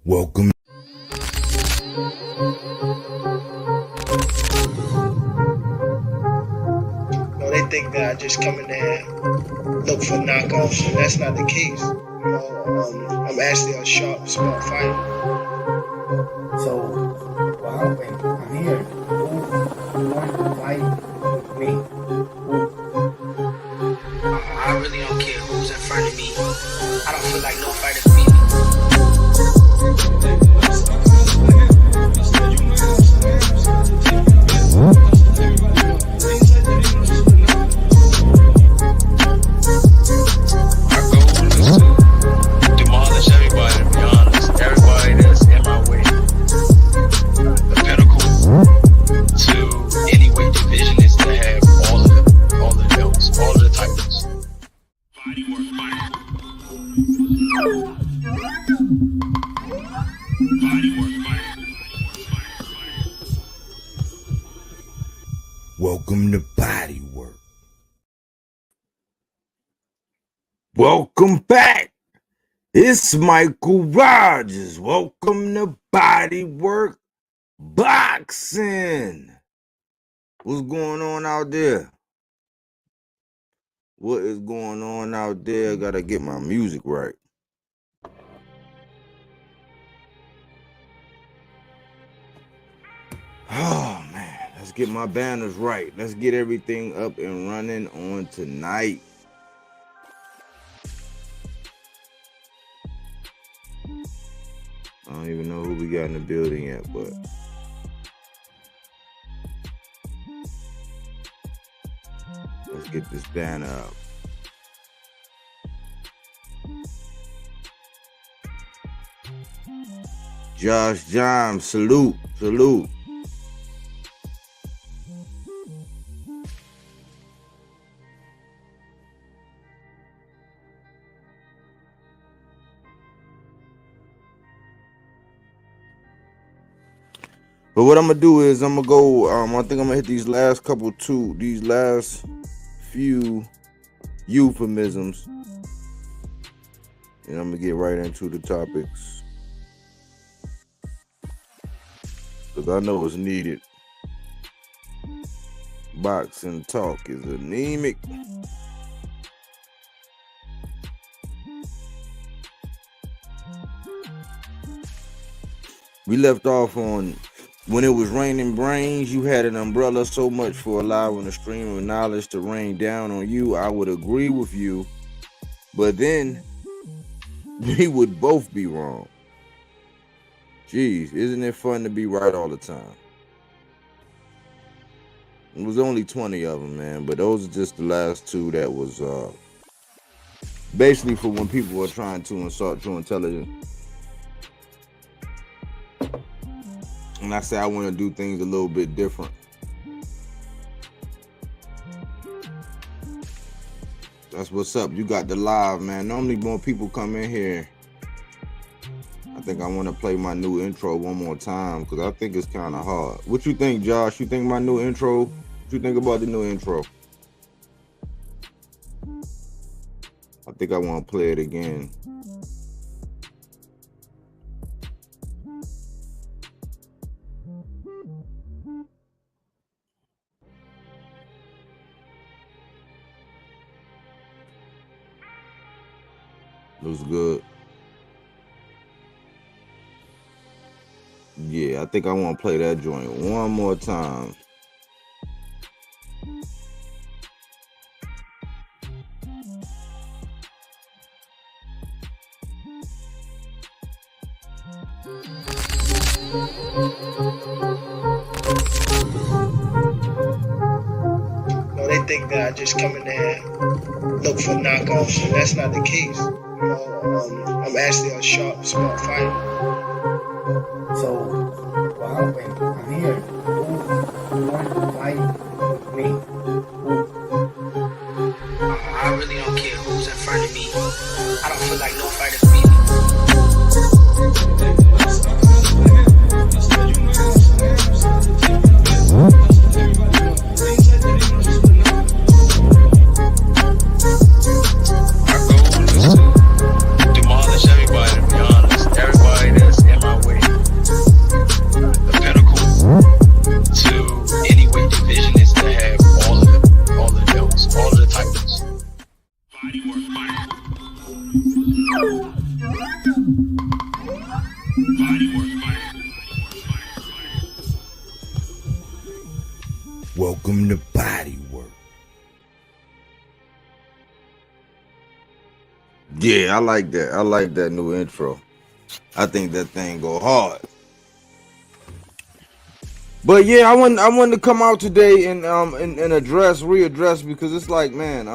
Welcome. No, they think that I just come in there and look for knockoffs, and that's not the case. I'm actually a sharp, smart fighter. So, well, I'm here. Who wants to fight with me? I really don't care who's in front of me. I don't feel like no fighter beat me. Demolish everybody, to be honest. Everybody that's in my way. The pinnacle to any weight division is to have all the belts, all of the titles. Body work. Welcome to Body Work. Welcome back. It's Michael Rogers. Welcome to Body Work Boxing. What's going on out there? What is going on out there? I gotta get my music right. Oh man, let's get my banners right. Let's get everything up and running on tonight. I don't even know who we got in the building yet, but let's get this banner up. Josh John, salute. But what I'm gonna do is I'm gonna go. I think I'm gonna hit these last few euphemisms, and I'm gonna get right into the topics because I know it's needed. Boxing talk is anemic. We left off on when it was raining brains. You had an umbrella, so much for allowing a stream of knowledge to rain down on you. I would agree with you, but then we would both be wrong. Jeez, isn't it fun to be right all the time? It was only 20 of them, man, but those are just the last two that was basically for when people are trying to insult your intelligence. And I say I want to do things a little bit different. That's what's up. You got the live, man. Normally more people come in here. I think I want to play my new intro one more time because I think it's kind of hard. What you think, Josh? You think my new intro? What you think about the new intro? I think I want to play it again. Looks good. Yeah, I think I want to play that joint one more time. No, they think that I just come in there and look for knockoffs, and that's not the case. I'm actually a sharp, smart fighter. So, well, I'm here. Who wants to fight with me? I really don't care who's in front of me. I don't feel like no fighter beat me. My goal is to demolish everybody, to be honest. Everybody that's in Welcome to Body Work. Yeah, I like that. I like that new intro. I think that thing go hard. But yeah, I wanted to come out today and readdress because it's like, man,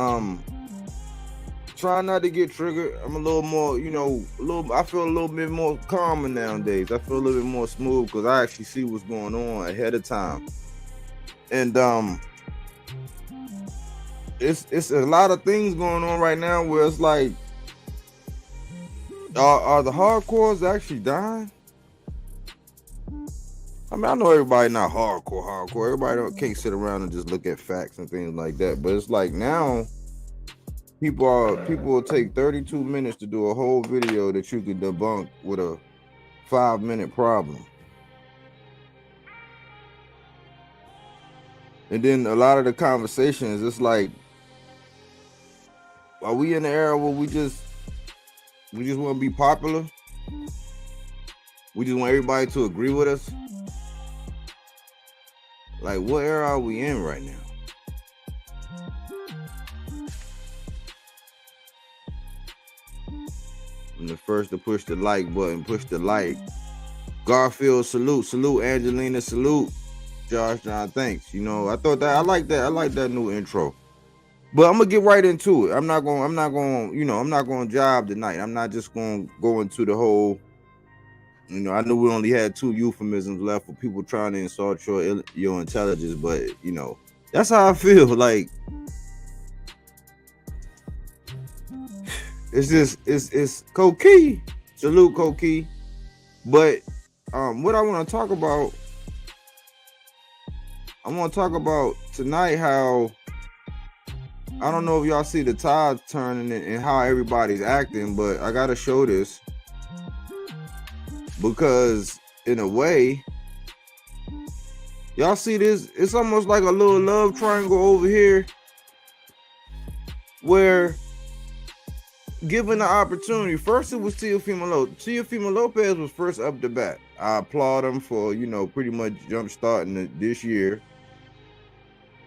try not to get triggered. I'm a little more, I feel a little bit more calmer nowadays. I feel a little bit more smooth because I actually see what's going on ahead of time. And it's a lot of things going on right now where it's like, are the hardcores actually dying? I mean, I know everybody not hardcore. Everybody can't sit around and just look at facts and things like that. But it's like now, people will take 32 minutes to do a whole video that you can debunk with a 5-minute problem. And then a lot of the conversations, it's like, are we in the era where we just want to be popular? We just want everybody to agree with us? Like, what era are we in right now? I'm the first to push the like button, push the like. Garfield, salute, Angelina, salute. Josh John, thanks. I thought that I like that new intro. But I'm gonna get right into it. I'm not gonna job tonight. I'm not just gonna go into the whole. I know we only had 2 euphemisms left for people trying to insult your intelligence, but that's how I feel. Like it's Coquille. Salute Coquille. But what I want to talk about, tonight how I don't know if y'all see the tides turning and how everybody's acting, but I gotta show this because in a way, y'all see this, it's almost like a little love triangle over here where given the opportunity, first it was Teofimo Lopez. Teofimo Lopez was first up the bat. I applaud him for, pretty much jump starting this year.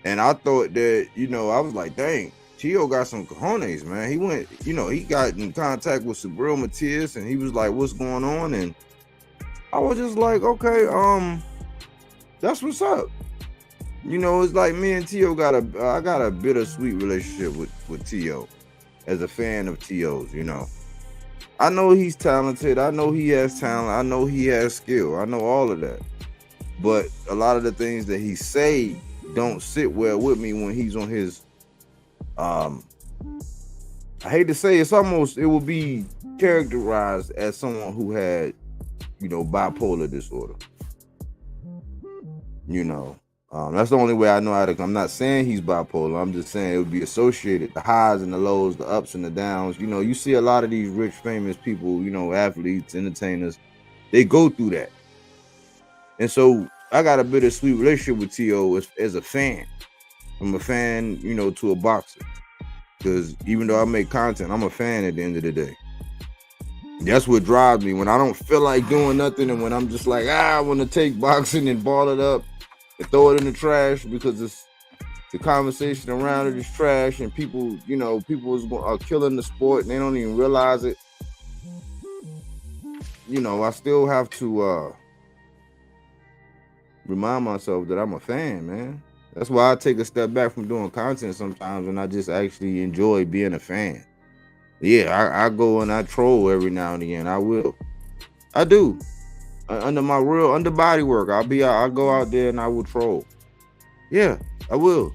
And I thought that, I was like, dang, Tio got some cojones, man. He went, he got in contact with Subriel Matias and he was like, what's going on? And I was just like, okay, that's what's up. It's like me and Tio I got a bittersweet relationship with Tio as a fan of Tio's, I know he's talented. I know he has talent. I know he has skill. I know all of that. But a lot of the things that he say don't sit well with me when he's on his I hate to say it would be characterized as someone who had bipolar disorder. That's the only way I know how to. I'm not saying he's bipolar. I'm just saying it would be associated, the highs and the lows, the ups and the downs. You see a lot of these rich, famous people, athletes, entertainers, they go through that. And so I got a bittersweet relationship with Tio as a fan. I'm a fan, to a boxer. Because even though I make content, I'm a fan at the end of the day. That's what drives me when I don't feel like doing nothing and when I'm just like, I want to take boxing and ball it up and throw it in the trash because it's the conversation around it is trash and people are killing the sport and they don't even realize it. I still have to remind myself that I'm a fan, man. That's why I take a step back from doing content sometimes and I just actually enjoy being a fan. Yeah, I go and I troll every now and again. I will. I do. Under body work, I'll go out there and I will troll. Yeah, I will.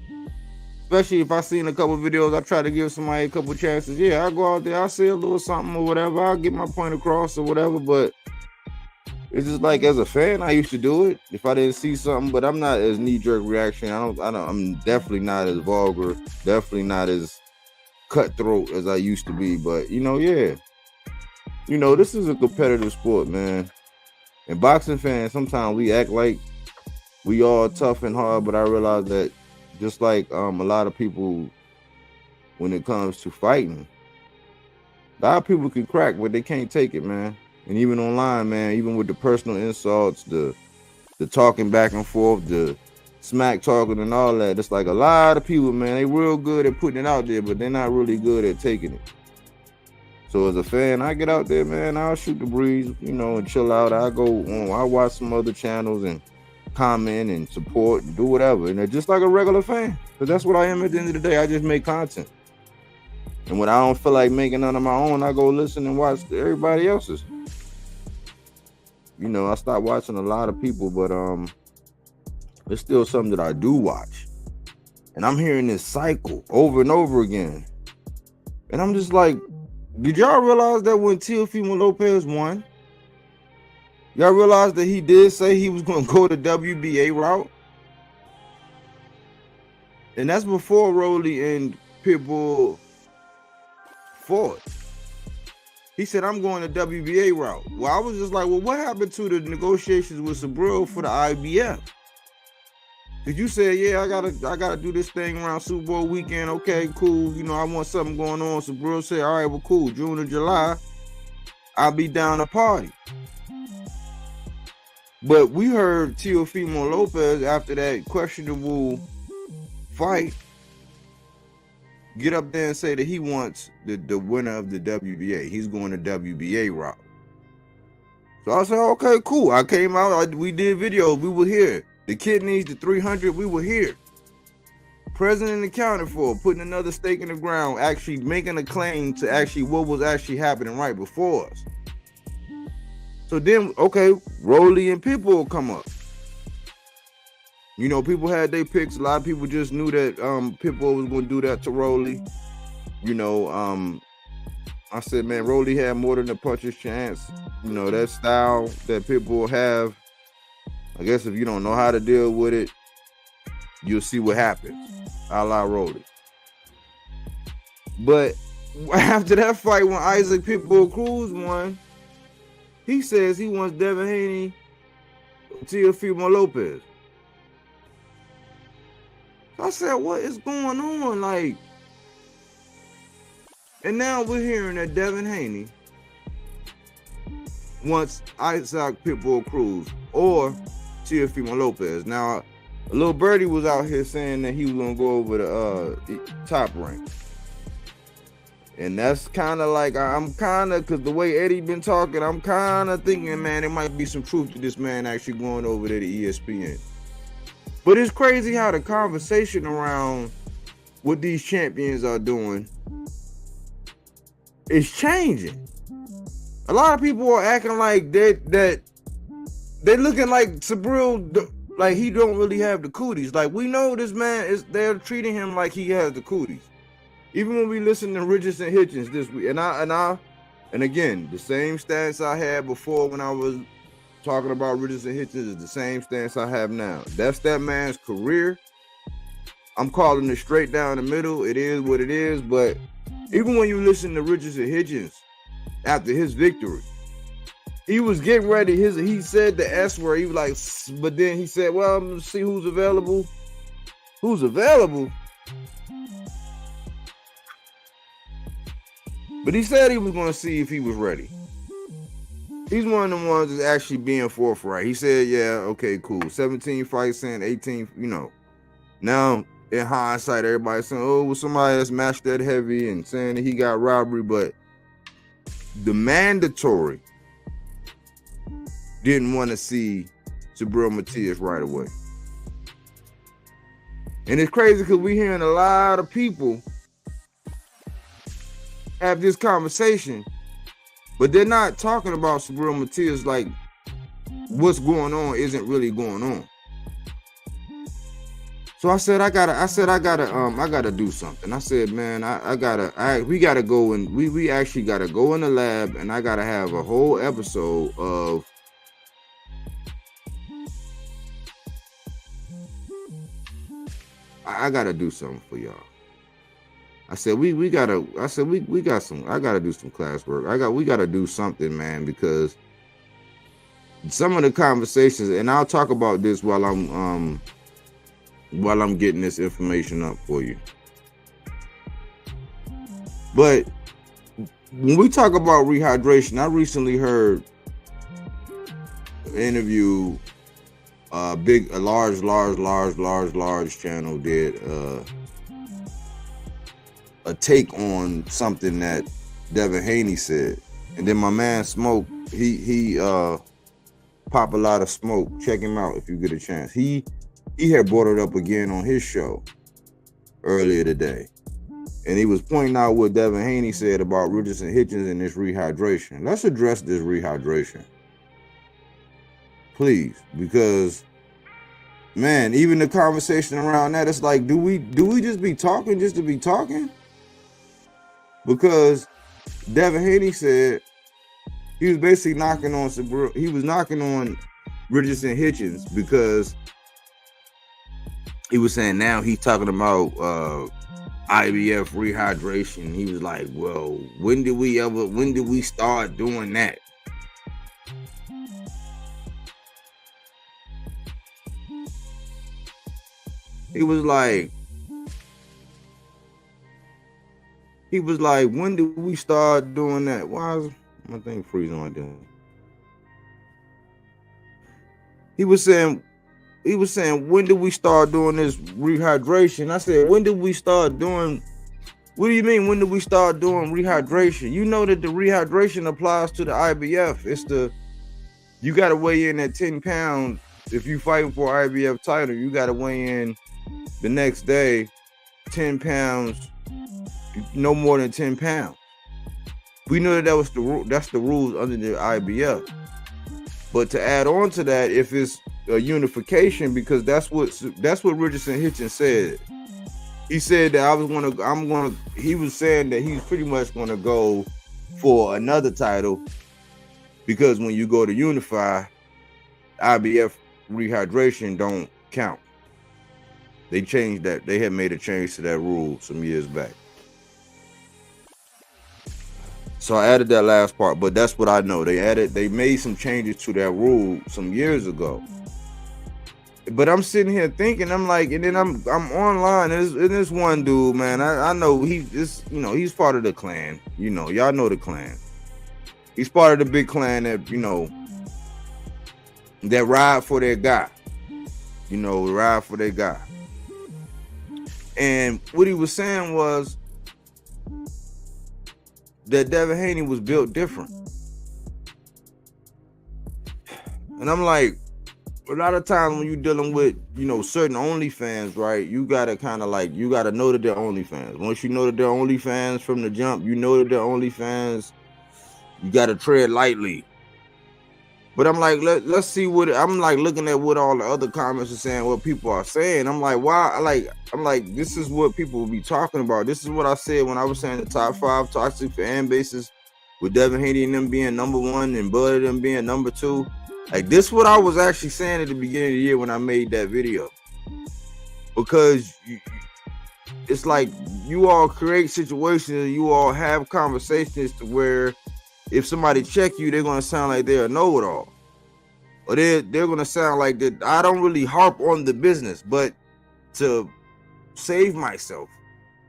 Especially if I seen a couple videos, I try to give somebody a couple chances. Yeah, I'll go out there, I'll say a little something or whatever. I'll get my point across or whatever, but it's just like as a fan, I used to do it if I didn't see something, but I'm not as knee-jerk reaction. I'm definitely not as vulgar, definitely not as cutthroat as I used to be, but yeah. This is a competitive sport, man. And boxing fans, sometimes we act like we all tough and hard, but I realize that just like a lot of people when it comes to fighting, A lot of people can crack, but they can't take it, man. And even online, man, even with the personal insults, the talking back and forth, the smack talking and all that, it's like a lot of people, man, they real good at putting it out there, but they're not really good at taking it. So as a fan, I get out there, man, I'll shoot the breeze, you know, and chill out. I go on, I watch some other channels and comment and support and do whatever. And they're just like a regular fan. Because that's what I am at the end of the day. I just make content. And when I don't feel like making none of my own, I go listen and watch everybody else's. You know, I stopped watching a lot of people, but it's still something that I do watch. And I'm hearing this cycle over and over again. And I'm just like, did y'all realize that when Teofimo Lopez won, y'all realize that he did say he was going to go the WBA route? And that's before Rolly and Pitbull fought. He said, I'm going the WBA route. Well, I was just like, well, what happened to the negotiations with Subriel for the IBF? Because you said, yeah, I gotta do this thing around Super Bowl weekend. Okay, cool. You know, I want something going on. Subriel said, all right, well, cool. June or July, I'll be down to party. But we heard Teofimo Lopez, after that questionable fight, get up there and say that he wants the winner of the WBA. He's going the WBA route. So I said, okay, cool. I came out, we did videos, we were here. The kidneys, the 300, we were here. President accounted for, putting another stake in the ground, actually making a claim to actually what was actually happening right before us. So then, okay, Rolly and Pitbull come up. You know, people had their picks. A lot of people just knew that Pitbull was going to do that to Rolly. You know, I said, man, Rolly had more than a puncher's chance. You know, that style that Pitbull have, I guess if you don't know how to deal with it, you'll see what happens. A la Rolly. But after that fight, when Isaac Pitbull Cruz won, he says he wants Devin Haney, Teofimo Lopez. I said, what is going on? Like, and now we're hearing that Devin Haney wants Isaac Pitbull Cruz or Teofimo Lopez. Now, a little birdie was out here saying that he was gonna go over the top rank. And that's kind of like, I'm kind of, because the way Eddie been talking, I'm kind of thinking, man, there might be some truth to this man actually going over there to ESPN. But it's crazy how the conversation around what these champions are doing is changing. A lot of people are acting like that they're looking like Subriel, like he don't really have the cooties. Like, we know this man they're treating him like he has the cooties. Even when we listen to Richardson Hitchens this week, and again, the same stance I had before when I was talking about Richardson Hitchens is the same stance I have now. That's that man's career. I'm calling it straight down the middle. It is what it is. But even when you listen to Richardson Hitchens after his victory, he was getting ready. He said the S word. He was like, but then he said, well, I'm gonna see who's available. Who's available? But he said he was going to see if he was ready. He's one of the ones that's actually being forthright. He said, yeah, okay, cool. 17 fights in, 18, you know. Now, in hindsight, everybody's saying, oh, well, somebody that's matched that heavy and saying that he got robbery. But the mandatory didn't want to see Subriel Matias right away. And it's crazy because we're hearing a lot of people have this conversation, but they're not talking about Subriel Matias like what's going on isn't really going on. So I said I gotta do something. I said, man, we gotta go and we actually gotta go in the lab, and I gotta have a whole episode of I gotta do something for y'all. I said we got some. I gotta do some classwork. We gotta do something, man, because some of the conversations, and I'll talk about this while I'm getting this information up for you. But when we talk about rehydration, I recently heard an interview. A large channel did a take on something that Devin Haney said, and then my man Smoke, he pop a lot of smoke. Check him out if you get a chance. He had brought it up again on his show earlier today, and he was pointing out what Devin Haney said about Richardson Hitchens and this rehydration. Let's address this rehydration, please, because man, even the conversation around that, it's like, do we just be talking just to be talking? Because Devin Haney said he was basically knocking on Richardson Hitchens because he was saying now he's talking about IBF rehydration. He was like, well, when did we start doing that? He was like, when did we start doing that? Why is my thing freezing like that? He was saying, when did we start doing this rehydration? I said, when did we start doing, what do you mean, when did we start doing rehydration? You know that the rehydration applies to the IBF. You got to weigh in at 10 pounds. If you fighting for an IBF title, you got to weigh in the next day, 10 pounds, no more than 10 pounds. We know that was the rule. That's the rules under the IBF. But to add on to that, if it's a unification, because that's what Richardson Hitchens said. He said that he was saying that he's pretty much gonna go for another title, because when you go to Unify, IBF rehydration don't count. They changed that. They had made a change to that rule some years back. So I added that last part, but that's what I know. They made some changes to that rule some years ago. But I'm sitting here thinking, I'm like, and then I'm online, and this one dude, man, I know he's part of the clan. Y'all know the clan. He's part of the big clan that, that ride for their guy. Ride for their guy. And what he was saying was that Devin Haney was built different. And I'm like, a lot of times when you're dealing with, certain OnlyFans, right, you gotta you gotta know that they're OnlyFans. Once you know that they're OnlyFans from the jump, you know that they're OnlyFans, you gotta tread lightly. But I'm like, let's see what, I'm like looking at what all the other comments are saying, what people are saying. I'm like, why? I'm like, this is what people will be talking about. This is what I said when I was saying the top 5 toxic fan bases, with Devin Haney and them being number 1 and Bud and them being number 2. Like, this is what I was actually saying at the beginning of the year when I made that video. Because it's like you all create situations, you all have conversations to where if somebody check you, they're gonna sound like they're a know-it-all, or they're gonna sound like that. I don't really harp on the business, but to save myself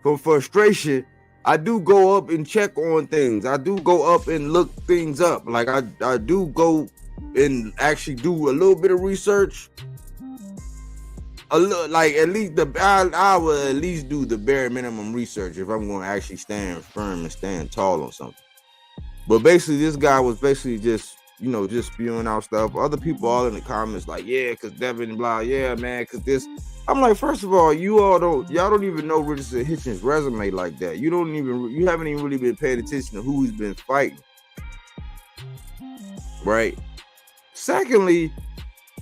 from frustration, I do go up and check on things. I do go up and look things up. Like I do go and actually do a little bit of research. Like at least I will at least do the bare minimum research if I'm going to actually stand firm and stand tall on something. But basically, this guy was basically just spewing out stuff. Other people all in the comments like, yeah, because Devin blah, yeah, man, because this. I'm like, first of all, y'all don't even know Richardson Hitchens' resume like that. You haven't even really been paying attention to who he's been fighting, right? Secondly,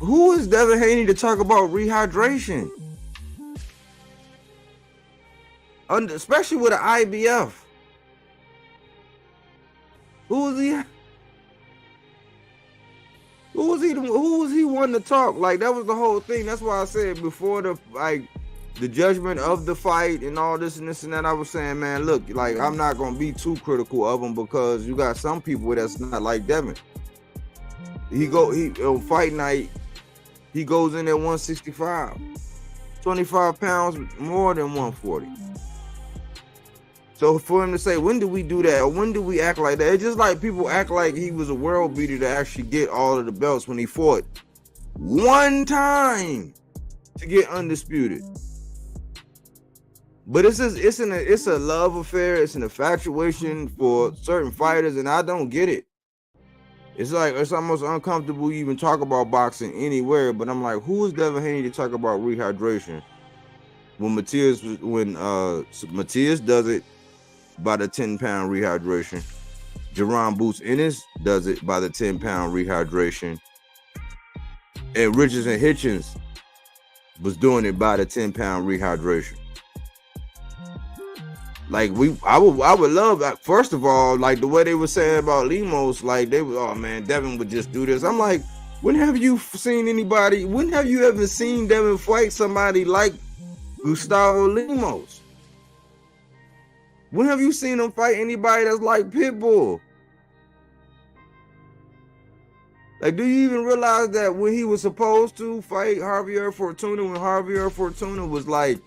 who is Devin Haney to talk about rehydration? Especially with an IBF. Who was he one to talk? Like, that was the whole thing. That's why I said before the judgment of the fight and all this and this and that, I was saying, man, look, like, I'm not gonna be too critical of him, because you got some people that's not like Devin. He on fight night, he goes in at 165, 25 pounds more than 140. So for him to say, when did we do that? Or when did we act like that? It's just like people act like he was a world beater to actually get all of the belts when he fought one time to get undisputed. But it's a love affair. It's an infatuation for certain fighters, and I don't get it. It's like, it's almost uncomfortable to even talk about boxing anywhere. But I'm like, who is Devin Haney to talk about rehydration? When Matias does it by the 10-pound rehydration. Jerron Boots Ennis does it by the 10-pound rehydration. And Richards and Hitchens was doing it by the 10-pound rehydration. Like I would love that. First of all, like the way they were saying about Lemos, like they were, oh man, Devin would just do this. I'm like, when have you seen anybody? When have you ever seen Devin fight somebody like Gustavo Lemos? When have you seen him fight anybody that's like Pitbull? Like, do you even realize that when he was supposed to fight Javier Fortuna, when Javier Fortuna was like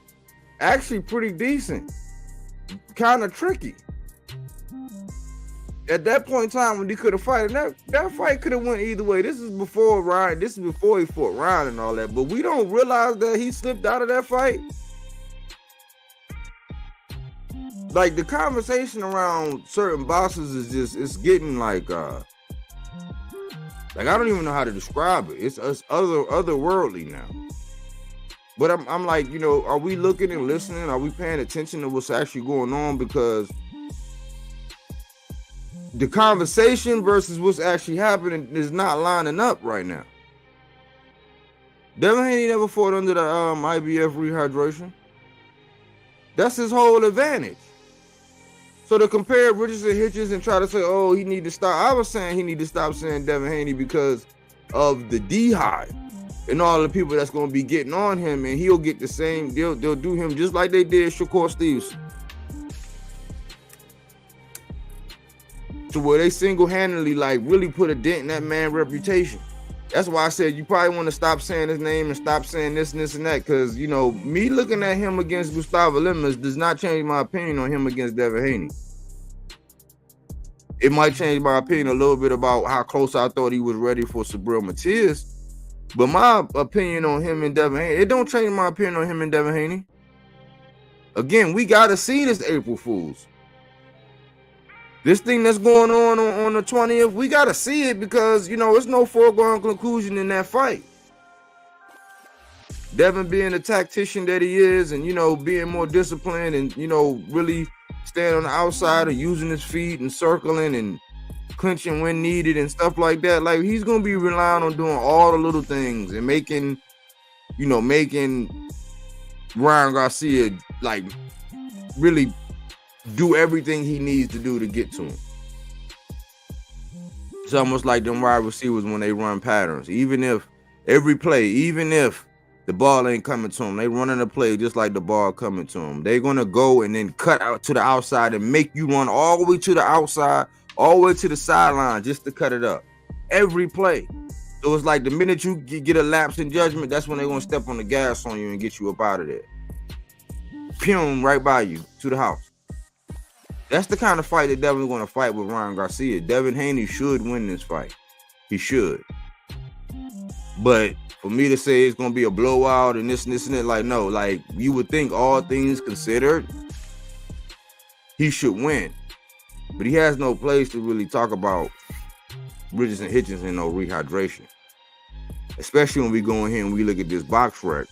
actually pretty decent, kind of tricky. At that point in time when he could have fought, that fight could have went either way. This is before Ryan. This is before he fought Ryan and all that. But we don't realize that he slipped out of that fight. Like the conversation around certain bosses is just, it's getting like I don't even know how to describe it. It's otherworldly now. But I'm like, you know, are we looking and listening? Are we paying attention to what's actually going on? Because the conversation versus what's actually happening is not lining up right now. Devin Haney never fought under the IBF rehydration. That's his whole advantage. So to compare Richards and Hitchens and try to say, oh, he need to stop. I was saying he need to stop saying Devin Haney because of the D-High and all the people that's going to be getting on him, and he'll get the same. They'll do him just like they did Shakur Stevenson. To where they single-handedly like really put a dent in that man's reputation. That's why I said you probably want to stop saying his name and stop saying this and this and that, because, you know, me looking at him against Gustavo Lemos does not change my opinion on him against Devin Haney. It might change my opinion a little bit about how close I thought he was ready for Subriel Matias, but my opinion on him and Devin Haney, it don't change my opinion on him and Devin Haney. Again, we got to see this April Fool's. This thing that's going on the 20th, we got to see it because, you know, it's no foregone conclusion in that fight. Devin being the tactician that he is and, you know, being more disciplined and, you know, really staying on the outside and using his feet and circling and clinching when needed and stuff like that. Like, he's going to be relying on doing all the little things and making Ryan Garcia, like, really do everything he needs to do to get to him. It's almost like them wide receivers when they run patterns. Even if every play, even if the ball ain't coming to them, they running the play just like the ball coming to them. They're going to go and then cut out to the outside and make you run all the way to the outside, all the way to the sideline just to cut it up. Every play. So it's like the minute you get a lapse in judgment, that's when they're going to step on the gas on you and get you up out of there. Pum, right by you to the house. That's the kind of fight that Devin's going to fight with Ryan Garcia. Devin Haney should win this fight. He should. But for me to say it's going to be a blowout and this and that, like, no. Like, you would think all things considered, he should win. But he has no place to really talk about Richards and Hitchens and no rehydration. Especially when we go in here and we look at this box rec.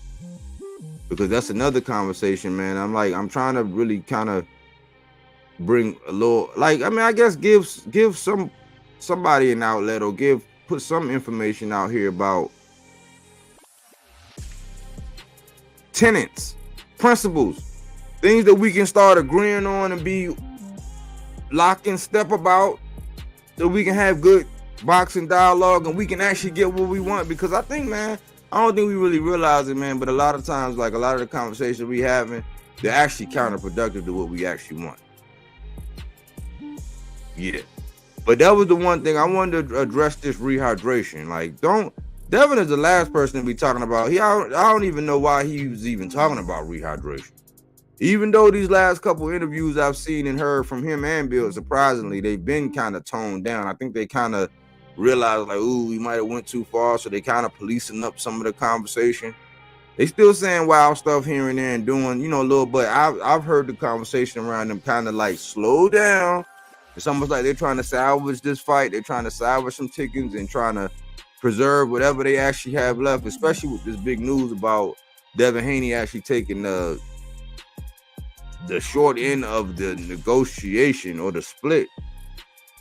Because that's another conversation, man. I'm trying to really kind of bring a little, like, I mean, I guess give somebody an outlet or put some information out here about tenets, principles, things that we can start agreeing on and be locked in step about, so we can have good boxing dialogue and we can actually get what we want. Because I think, man, I don't think we really realize it, man, but a lot of times, like, a lot of the conversations we having, they're actually counterproductive to what we actually want. Yeah. But that was the one thing I wanted to address, this rehydration. Like, Devin is the last person to be talking about. I don't even know why he was even talking about rehydration. Even though these last couple interviews I've seen and heard from him and Bill, surprisingly, they've been kind of toned down. I think they kind of realized like, ooh, we might have went too far, so they kind of policing up some of the conversation. They still saying wild stuff here and there and doing, you know, a little, but I've heard the conversation around them kind of like slow down. It's almost like they're trying to salvage this fight. They're trying to salvage some tickets and trying to preserve whatever they actually have left, especially with this big news about Devin Haney actually taking the short end of the negotiation or the split.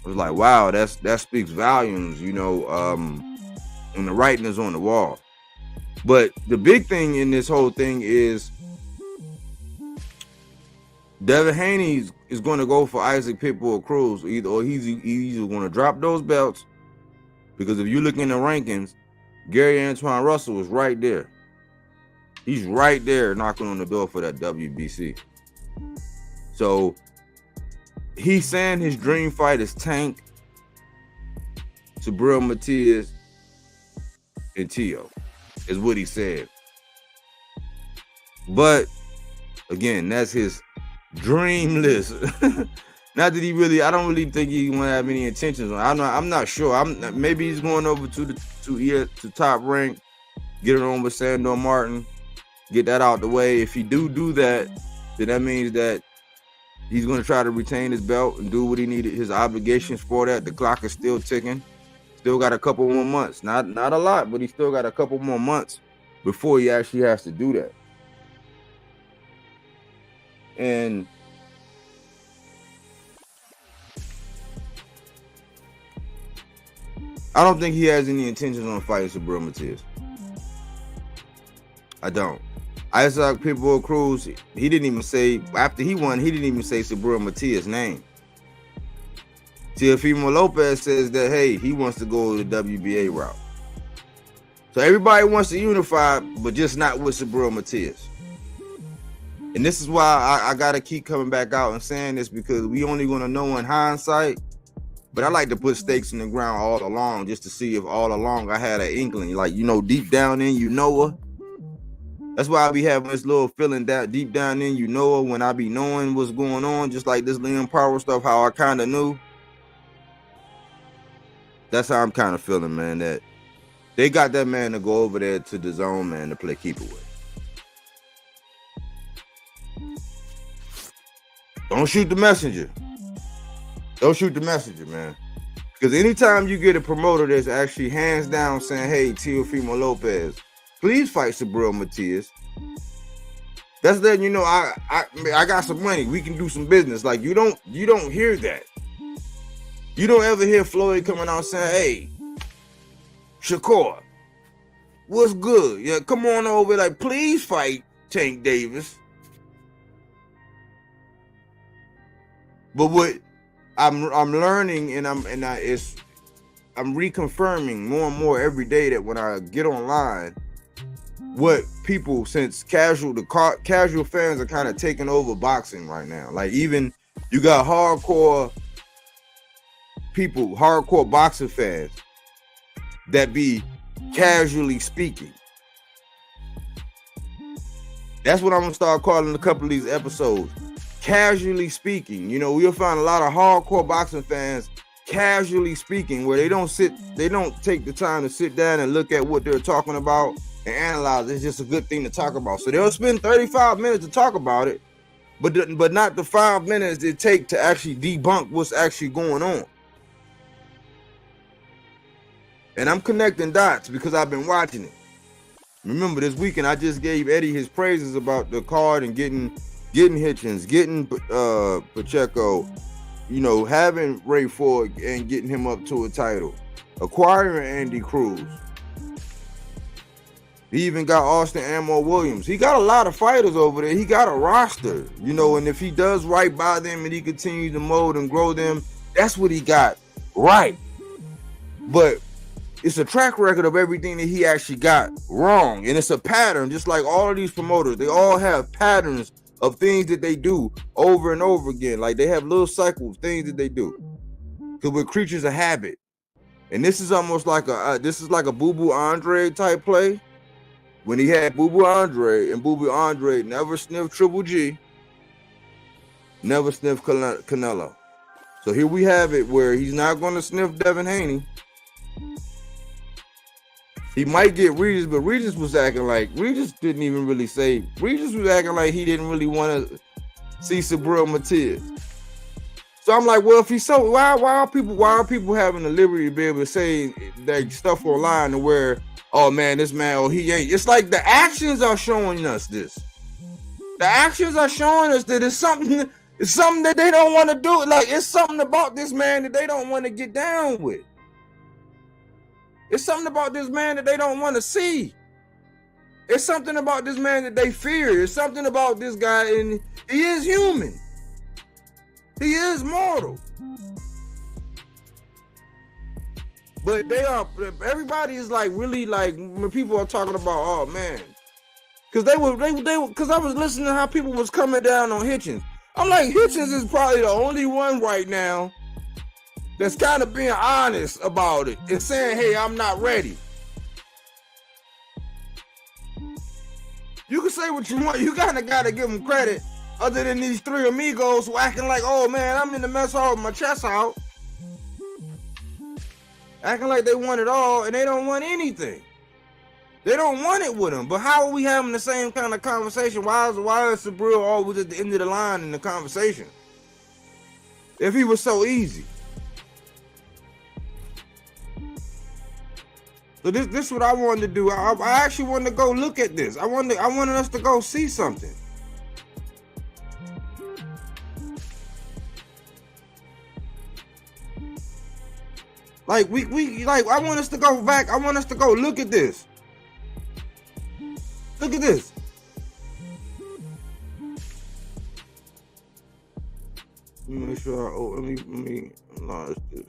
It was like, wow, that speaks volumes, you know, when the writing is on the wall. But the big thing in this whole thing is Devin Haney is going to go for Isaac Pitbull Cruz, or he's either going to drop those belts, because if you look in the rankings, Gary Antoine Russell is right there. He's right there knocking on the door for that WBC. So he's saying his dream fight is Tank, Subriel Matias, and Teo, is what he said. But again, that's his dream list. Not that he really, I don't really think he won't have any intentions on. I'm not sure. Maybe he's going over to Top Rank, get it on with Sandor Martin, get that out the way. If he do that, then that means that he's going to try to retain his belt and do what he needed, his obligations for that. The clock is still ticking. Still got a couple more months. Not a lot, but he still got a couple more months before he actually has to do that. And I don't think he has any intentions on fighting Subriel Matias. I don't. Isaac Pitbull Cruz, he didn't even say, after he won, he didn't even say Subriel Matias' name. Teofimo Lopez says that, hey, he wants to go the WBA route. So everybody wants to unify, but just not with Subriel Matias. And this is why I got to keep coming back out and saying this, because we only going to know in hindsight. But I like to put stakes in the ground all along, just to see if all along I had an inkling. Like, you know, deep down in you know her. That's why I be having this little feeling that deep down in you know her, when I be knowing what's going on, just like this Liam Power stuff, how I kind of knew. That's how I'm kind of feeling, man, that they got that man to go over there to the zone, man, to play keeper with. Don't shoot the messenger. Don't shoot the messenger, man. Because anytime you get a promoter that's actually hands down saying, hey, Teofimo Lopez, please fight Subriel Matias, that's letting you know I got some money. We can do some business. Like, you don't hear that. You don't ever hear Floyd coming out saying, hey, Shakur, what's good? Yeah, come on over. Like, please fight Tank Davis. But what I'm learning, and I'm reconfirming more and more every day, that when I get online, what people, since casual fans are kind of taking over boxing right now. Like, even you got hardcore people, hardcore boxing fans that be casually speaking. That's what I'm gonna start calling a couple of these episodes. Casually speaking. You know, we'll find a lot of hardcore boxing fans casually speaking, where they don't take the time to sit down and look at what they're talking about and analyze. It's just a good thing to talk about. So they'll spend 35 minutes to talk about it, but not the 5 minutes it take to actually debunk what's actually going on. And I'm connecting dots because I've been watching it. Remember, this weekend I just gave Eddie his praises about the card and getting Hitchens, getting Pacheco, you know, having Ray Ford and getting him up to a title, acquiring Andy Cruz. He even got Austin Ammo Williams. He got a lot of fighters over there. He got a roster, you know, and if he does right by them and he continues to mold and grow them, that's what he got right. But it's a track record of everything that he actually got wrong. And it's a pattern, just like all of these promoters. They all have patterns of things that they do over and over again. Like, they have little cycles, things that they do. Because we're creatures of habit. And this is almost like a Boo Boo Andre type play. When he had Boo Boo Andre, and Boo Boo Andre never sniffed Triple G. never sniff Canelo. So here we have it where he's not going to sniff Devin Haney. He might get Regis, but Regis was acting like Regis didn't even really say. Regis was acting like he didn't really want to see Subriel Matias. So I'm like, well, if he's so, why are people having the liberty to be able to say that stuff online to where, oh man, this man, oh he ain't. It's like the actions are showing us this. The actions are showing us that it's something that they don't want to do. Like it's something about this man that they don't want to get down with. It's something about this man that they don't want to see. It's something about this man that they fear. It's something about this guy, and he is human. He is mortal. But everybody is like really like when people are talking about, oh man, because because I was listening to how people was coming down on Hitchens. I'm like, Hitchens is probably the only one right now that's kind of being honest about it and saying, hey, I'm not ready. You can say what you want. You kind of got to give them credit other than these three amigos who acting like, oh, man, I'm in the mess hall with my chest out. Acting like they want it all and they don't want anything. They don't want it with them. But how are we having the same kind of conversation? Why is Subriel always at the end of the line in the conversation? If he was so easy. So this is what I wanted to do. I actually wanted to go look at this. I wanted us to go see something. Like I want us to go back. I want us to go look at this. Look at this. Let me make sure let me enlarge this.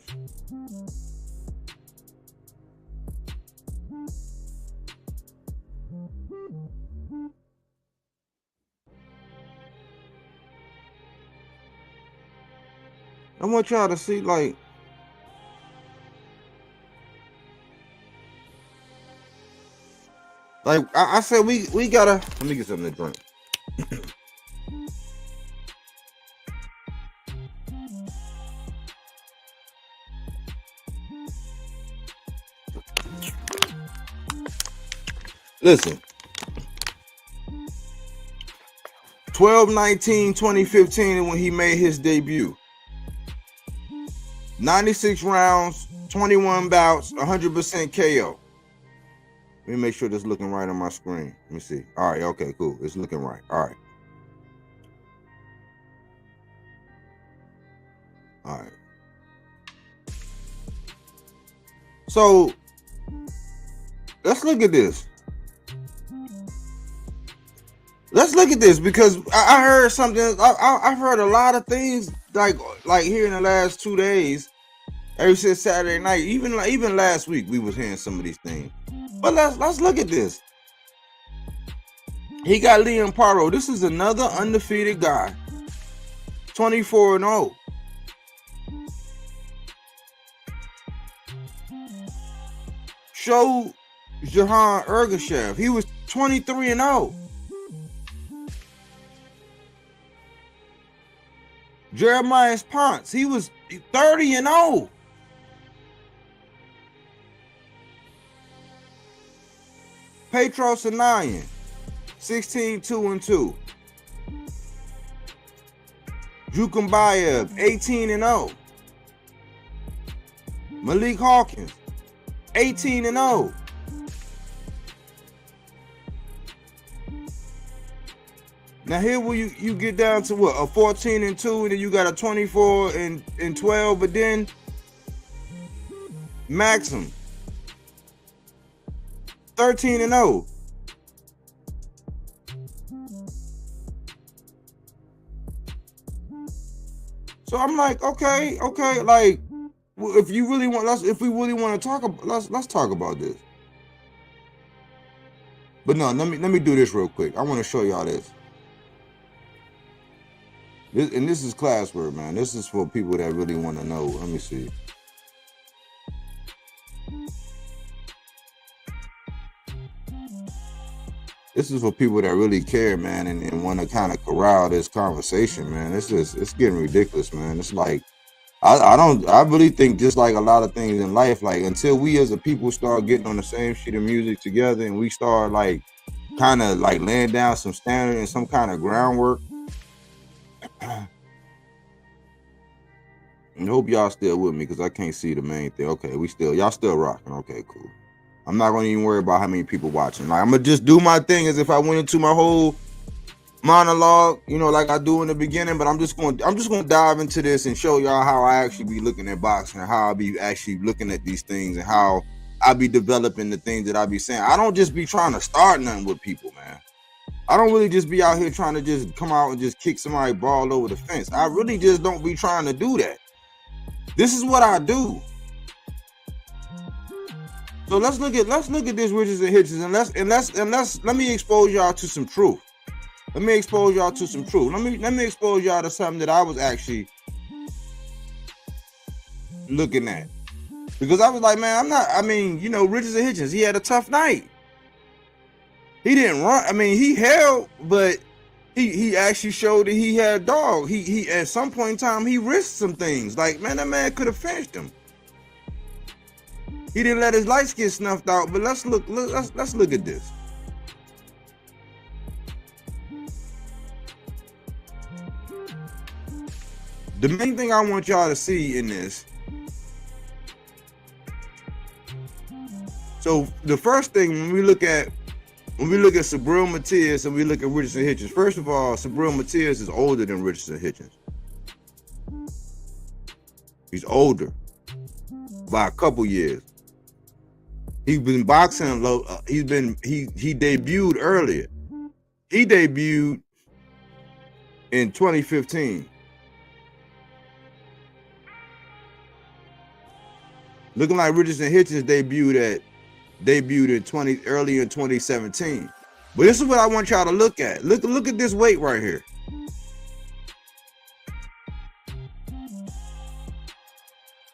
I want y'all to see, like, I said, we gotta, let me get something to drink. Listen, 12/19/2015 when he made his debut. 96 rounds, 21 bouts, 100% KO. Let me make sure this is looking right on my screen. Let me see. All right, okay, cool. It's looking right. All right. All right. So, let's look at this. Let's look at this because I heard something. I've heard a lot of things like here in the last 2 days, ever since Saturday night. Even last week, we was hearing some of these things. But let's look at this. He got Liam Paro. This is another undefeated guy. 24-0. Show Jahan Ergashev. He was 23-0. Jeremiah Ponce, he was 30-0. Petros Anayan, 16-2-2. Jukumbayev, 18-0. Malik Hawkins, 18-0. Now here will you get down to what, a 14-2, and then you got a 24-12, but then Maxim 13-0. So I'm like, okay, like if you really want, if we really want to talk about, let's talk about this. But no, let me do this real quick. I want to show y'all this. This is classwork, man. This is for people that really want to know. Let me see. this is for people that really care, man, and want to kind of corral this conversation, man. It's getting ridiculous, man. It's like I really think just like a lot of things in life, like until we as a people start getting on the same sheet of music together and we start like kind of like laying down some standard and some kind of groundwork. And I hope y'all still with me because I can't see the main thing. Okay, y'all still rocking. Okay, cool. I'm not gonna even worry about how many people watching. Like I'm gonna just do my thing as if I went into my whole monologue, you know, like I do in the beginning. But I'm just gonna dive into this and show y'all how I actually be looking at boxing and how I be actually looking at these things and how I be developing the things that I be saying. I don't just be trying to start nothing with people, man. I don't really just be out here trying to just come out and just kick somebody ball over the fence. I really just don't be trying to do that. This is what I do. So let's look at this Riches and Hitches and let me expose y'all to some truth. Let me expose y'all to some truth. Let me expose y'all to something that I was actually looking at. Because I was like, man, you know, Riches and Hitchens, he had a tough night. He didn't run. I mean, he held, but he actually showed that he had dog. He at some point in time he risked some things. Like, man, that man could have finished him. He didn't let his lights get snuffed out. But let's look at this. The main thing I want y'all to see in this. So the first thing when we look at Subriel Matias and we look at Riches and Hitchens, first of all, Subriel Matias is older than Riches and Hitchens. He's older by a couple years. He's been boxing low. He debuted earlier. He debuted in 2015. Looking like Riches and Hitchens debuted in early in 2017. But this is what I want y'all to look at. Look at this weight right here.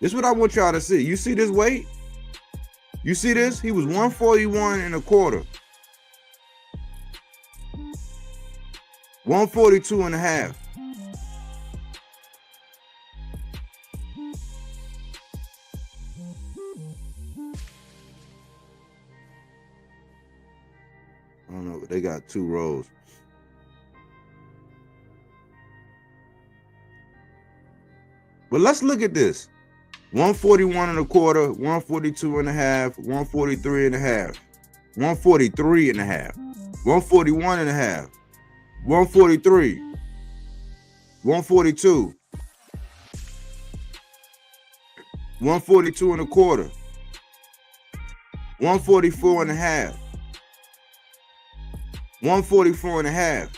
This is what I want y'all to see. You see this weight? You see this? He was 141 and a quarter. 142 and a half. I don't know, but they got two rows. But let's look at this. 141 and a quarter, 142 and a half, 143 and a half, 143 and a half, 141 and a half, 143, 142, 142 and a quarter, 144 and a half, 144 and a half,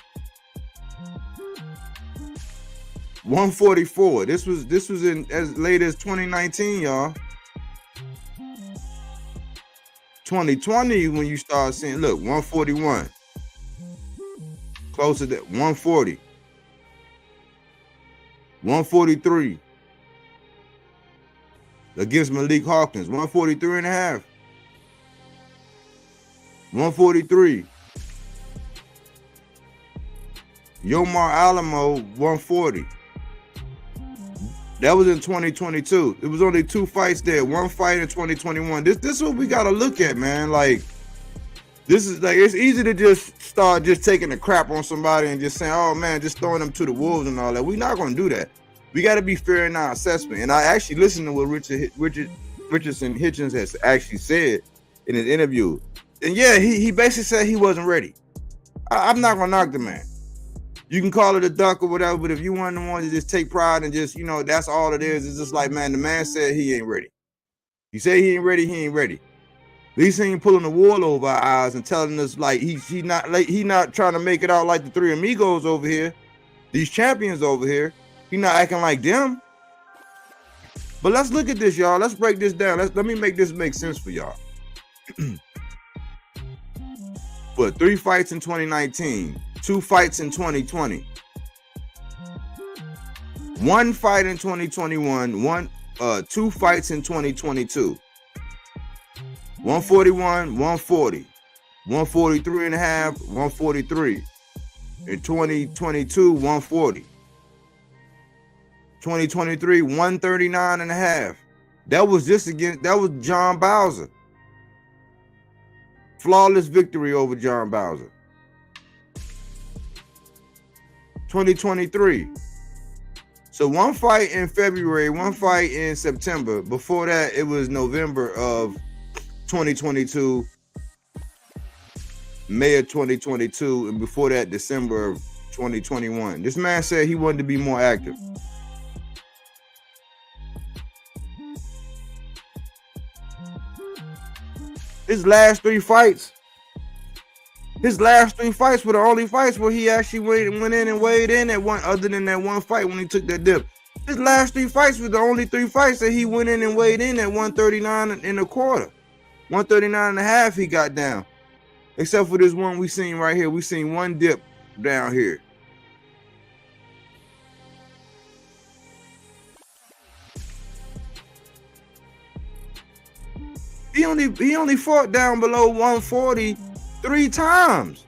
144. This was in as late as 2019, y'all. 2020 when you start seeing, look, 141. Closer to 140. 143. Against Malik Hawkins, 143 and a half. 143. Yomar Alamo, 140. That was in 2022. It was only two fights there. One fight in 2021. This is what we gotta look at, man. Like, this is like, it's easy to just start just taking the crap on somebody and just saying, oh man, just throwing them to the wolves and all that. We're not gonna do that. We gotta be fair in our assessment. And I actually listened to what Richardson Hitchens has actually said in his interview. And yeah, he basically said he wasn't ready. I'm not gonna knock the man. You can call it a duck or whatever, but if you want the one to just take pride and just, you know, that's all it is. It's just like, man, the man said he ain't ready. He said he ain't ready, he ain't ready. At least he ain't pulling the wool over our eyes and telling us like he not trying to make it out like the three amigos over here, these champions over here. He not acting like them. But let's look at this, y'all. Let's break this down. Let me make this make sense for y'all. For 3 fights in 2019, 2 fights in 2020, 1 fight in 2021, 2 fights in 2022, 141, 140, 143.5, 143. In 2022, 140. 2023, 139.5. That was John Bowser. Flawless victory over John Bowser. 2023. So one fight in February, one fight in September. Before that, it was November of 2022, May of 2022, and before that, December of 2021. This man said he wanted to be more active. His last three fights were the only fights where he actually went in and weighed in at one, other than that one fight when he took that dip. His last three fights were the only three fights that he went in and weighed in at 139.25. 139.5 he got down. Except for this one we seen right here. We seen one dip down here. He only fought down below 140 3 times.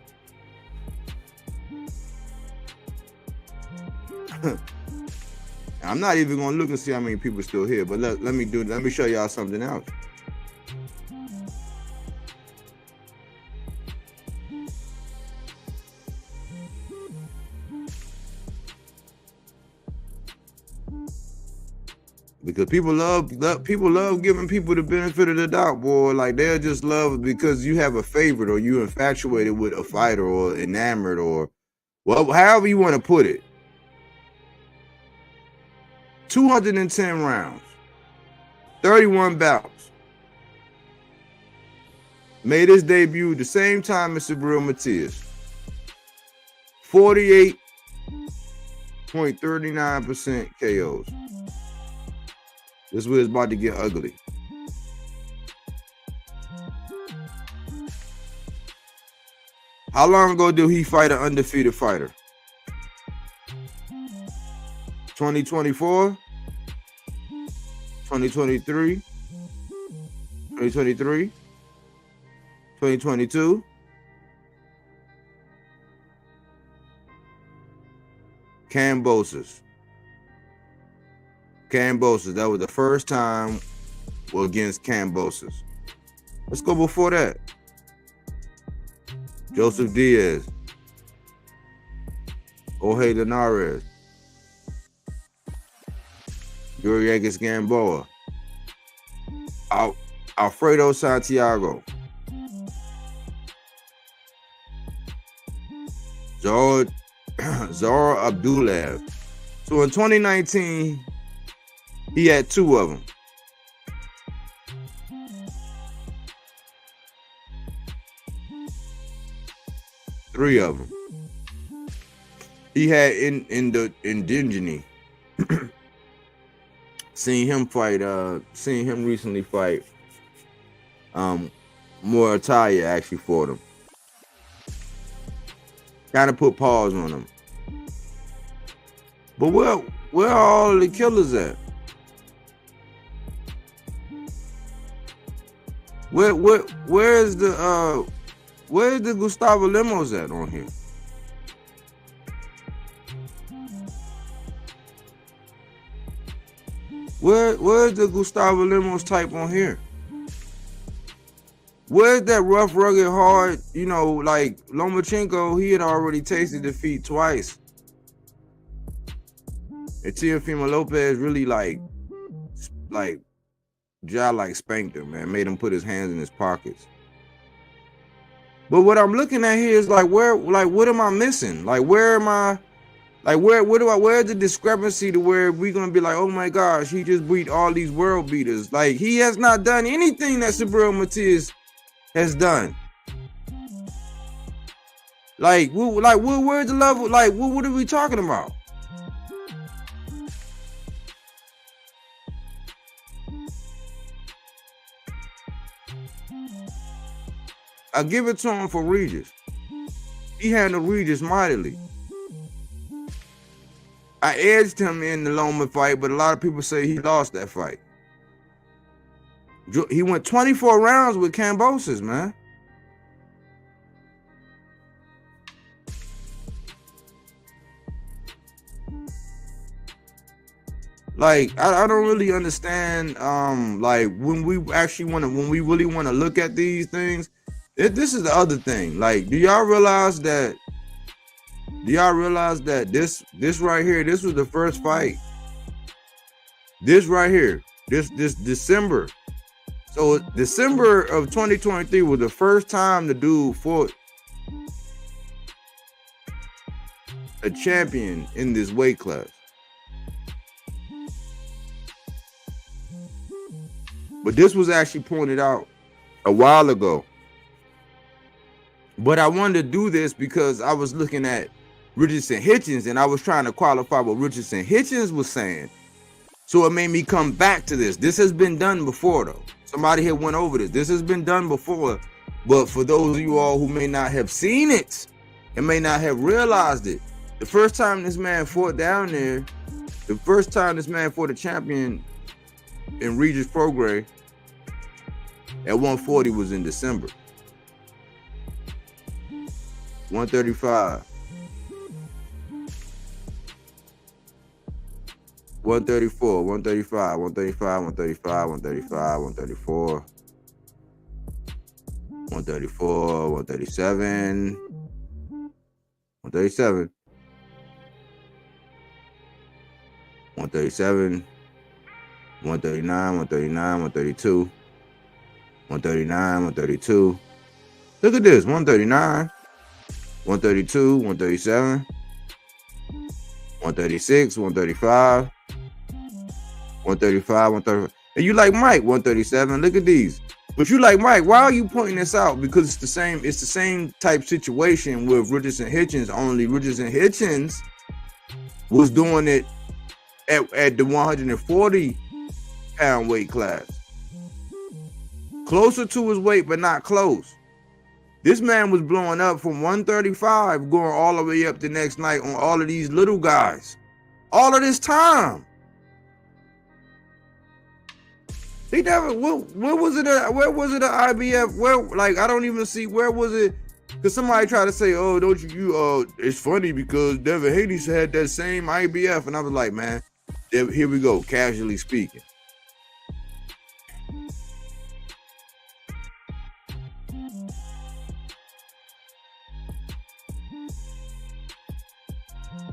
I'm not even gonna look and see how many people are still here, but let me show y'all something else. Because people love giving people the benefit of the doubt, boy. Like they'll just love because you have a favorite or you infatuated with a fighter or enamored or well, however you want to put it. 210 rounds, 31 bouts. Made his debut the same time as Subriel Matias. 48.39% KOs. This is where it's about to get ugly. How long ago did he fight an undefeated fighter? 2024? 2023? 2023? 2022? Cambosis. That was the first time against Cambosis. Let's go before that. Joseph Diaz. Jorge Linares. Yuriegis Gamboa. Alfredo Santiago. Zara Abdulaev. So in 2019, he had 2 of them. Three of them. He had in Debunking. Seen him recently fight. Moritalia actually fought him. Kind of put pause on him. But where are all the killers at? Where's the Gustavo Lemos at on here? Where's the Gustavo Lemos type on here? Where's that rough, rugged, hard, like Lomachenko, he had already tasted defeat twice. And Teofimo Lopez really like spanked him, man, made him put his hands in his pockets. But what I'm looking at here is what am I missing? Where's the discrepancy to where we're gonna be like, oh my gosh, he just beat all these world beaters. Like he has not done anything that Subriel Matias has done. Where's the level? What are we talking about? I give it to him for Regis. He handled Regis mightily. I edged him in the Loma fight, but a lot of people say he lost that fight. He went 24 rounds with Cambosis, man. Like I don't really understand. Like when we really want to look at these things, this is the other thing. Like, do y'all realize that? This right here, this was the first fight. This right here, this December. So December of 2023 was the first time the dude fought a champion in this weight class. But this was actually pointed out a while ago. But I wanted to do this because I was looking at Richardson Hitchens and I was trying to qualify what Richardson Hitchens was saying. So it made me come back to this. This has been done before though. Somebody had went over this. This has been done before. But for those of you all who may not have seen it and may not have realized it, the first time this man fought down there, the first time this man fought a champion in Regis Prograis at 140 was in December. 135. 134, 135, 135, 135, 135, 134, 134, 137, 137, 137, 139, 139, 132, 139, 132. Look at this, 139, 132, 137, 136, 135, 135, 135. And you like Mike, 137. Look at these. But you like Mike, why are you pointing this out? Because it's the same type situation with Richardson Hitchens, only Richardson Hitchens was doing it at the 140 pound weight class. Closer to his weight, but not close. This man was blowing up from 135, going all the way up the next night on all of these little guys. All of this time. He never, where was it at IBF? Where, like, I don't even see, where was it? Because somebody tried to say, oh, don't you, it's funny because Devin Haney had that same IBF. And I was like, man, here we go, casually speaking.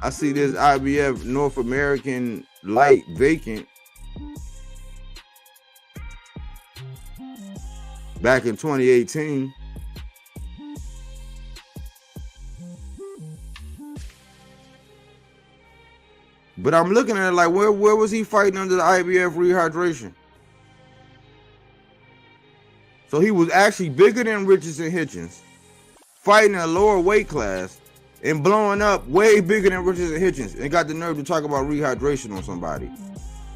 I see this IBF North American light vacant back in 2018. But I'm looking at it like, where was he fighting under the IBF Rehydration? So he was actually bigger than Richardson Hitchens, fighting in a lower weight class and blowing up way bigger than Richardson Hitchens, and got the nerve to talk about rehydration on somebody.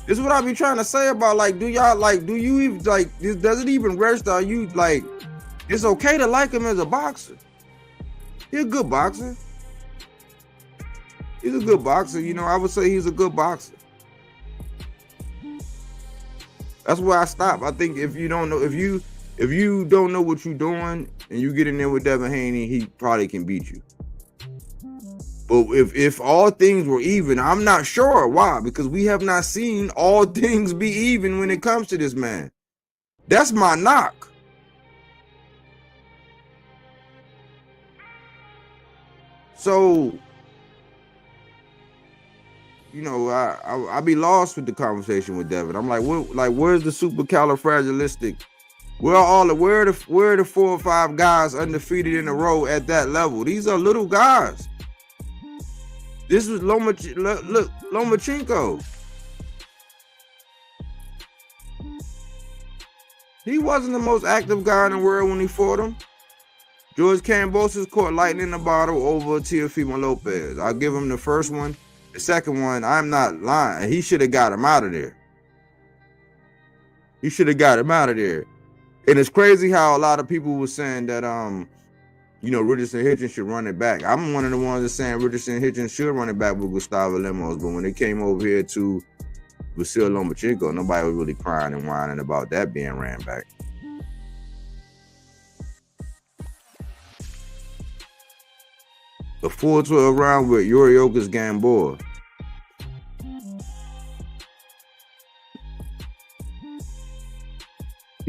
This is what I be trying to say about, like, do you even, like, does it even register? Are you, like, it's okay to like him as a boxer? He's a good boxer. He's a good boxer. You know, I would say he's a good boxer. That's where I stop. I think if you don't know, if you don't know what you're doing and you get in there with Devin Haney, he probably can beat you. But if all things were even, I'm not sure why, because we have not seen all things be even when it comes to this man. That's my knock. So, you know, I be lost with the conversation with Devin. I'm like, where's the supercalifragilistic? Where are the 4 or 5 guys undefeated in a row at that level? These are little guys. This was Lomachenko. He wasn't the most active guy in the world when he fought him. George Kambosos caught lightning in the bottle over Teofimo Lopez. I'll give him the first one. The second one, I'm not lying. He should have got him out of there. He should have got him out of there. And it's crazy how a lot of people were saying that you know, Richardson Hitchens should run it back. I'm one of the ones that's saying Richardson Hitchens should run it back with Gustavo Lemos. But when they came over here to Vasil Lomachenko, nobody was really crying and whining about that being ran back. The 4-12 round with Yoriokas Gamboa.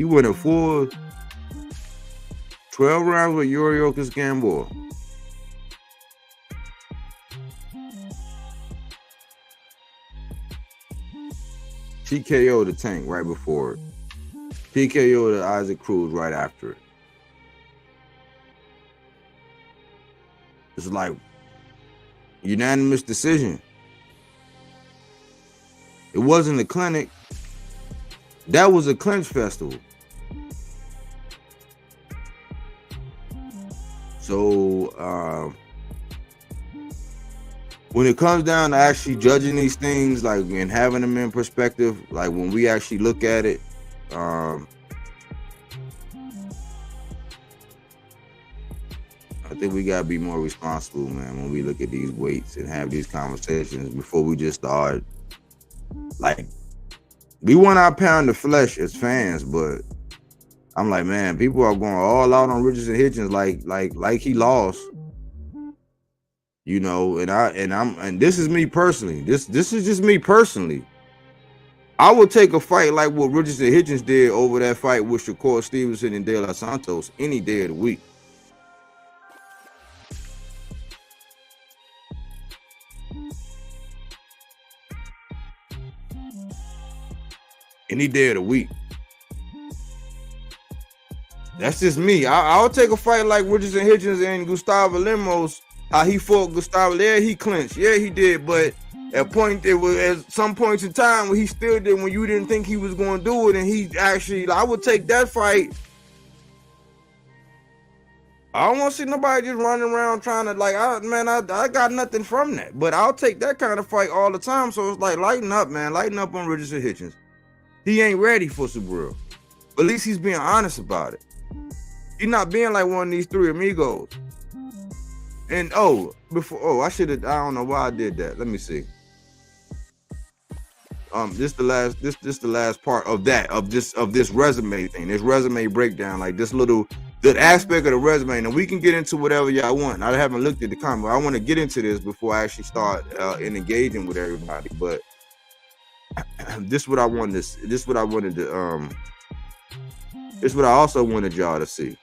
He went a full 12 rounds with Yuriorkis Gamboa. TKO the Tank right before it. PKO to Isaac Cruz right after it. It's like unanimous decision. It wasn't a clinic. That was a clinch festival. So when it comes down to actually judging these things, like, and having them in perspective, like when we actually look at it, I think we gotta be more responsible, man, when we look at these weights and have these conversations before we just start. Like, we want our pound of flesh as fans, but I'm like, man, people are going all out on Richardson Hitchens like he lost. You know, and this is me personally. This is just me personally. I would take a fight like what Richardson Hitchens did over that fight with Shakur Stevenson and De Los Santos any day of the week. Any day of the week. That's just me. I'll take a fight like Richardson Hitchens and Gustavo Lemos. How he fought Gustavo. Yeah, he clinched. Yeah, he did. But at some points in time when he still did, when you didn't think he was going to do it, and he actually, I would take that fight. I don't want to see nobody just running around trying to, like, I got nothing from that. But I'll take that kind of fight all the time. So it's like, lighten up, man. Lighten up on Richardson Hitchens. He ain't ready for Subriel. But at least he's being honest about it. He's not being like one of these three amigos. And I should have, I don't know why I did that. Let me see. This the last part of this resume thing, this resume breakdown, like this little good aspect of the resume. And we can get into whatever y'all want. I haven't looked at the comment. I want to get into this before I actually start engaging with everybody. But this is what I wanted to. This is what I also wanted y'all to see.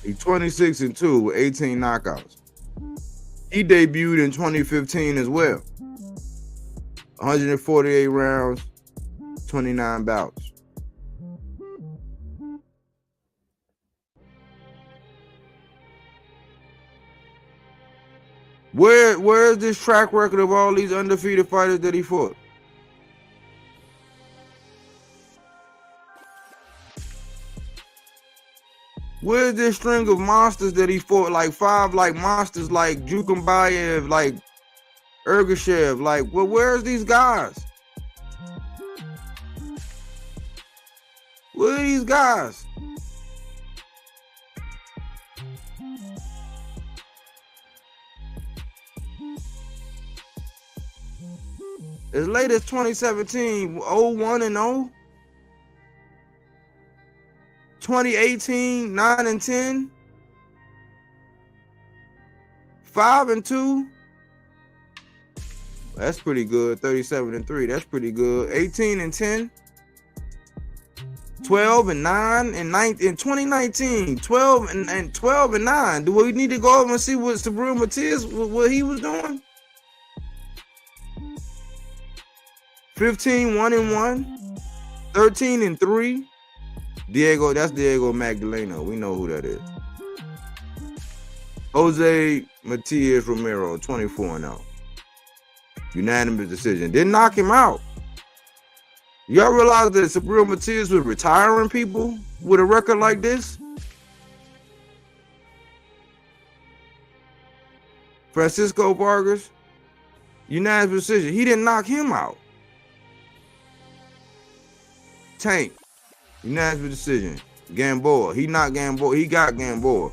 He's 26-2 with 18 knockouts. He debuted in 2015 as well. 148 rounds, 29 bouts. Where is this track record of all these undefeated fighters that he fought? Where's this string of monsters that he fought? Like 5 like monsters like Jukumbayev, like Ergashev, like, well, where's these guys? Where are these guys? As late as 2017, 0-1-0. 2018, 9-10. 5-2. That's pretty good. 37-3. That's pretty good. 18-10. 12-9 and 9 in 2019. 12-9. Do we need to go over and see what Subriel Matias, what he was doing? 15-1-1. 13-3. That's Diego Magdaleno. We know who that is. Jose Matias Romero, 24-0. Unanimous decision. Didn't knock him out. Y'all realize that Subriel Matias was retiring people with a record like this? Francisco Vargas, unanimous decision. He didn't knock him out. Tank, unanimous decision. Gamboa, he knocked Gamboa. He got Gamboa.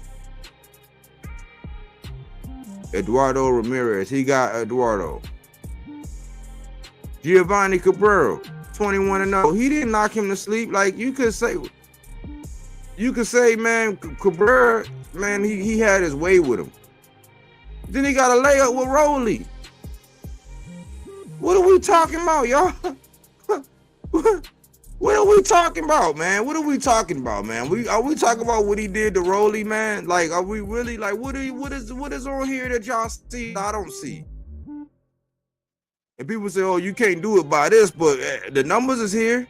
Eduardo Ramirez, he got Eduardo. Giovanni Cabrera, 21-0. He didn't knock him to sleep. Like you could say, man, Cabrera, man, he had his way with him. Then he got a layup with Rolly. What are we talking about, y'all? What are we talking about, man? What are we talking about, man? Are we talking about what he did to Rolly, man? Like, are we really like what is on here that y'all see I don't see? And people say, "Oh, you can't do it by this," but the numbers is here.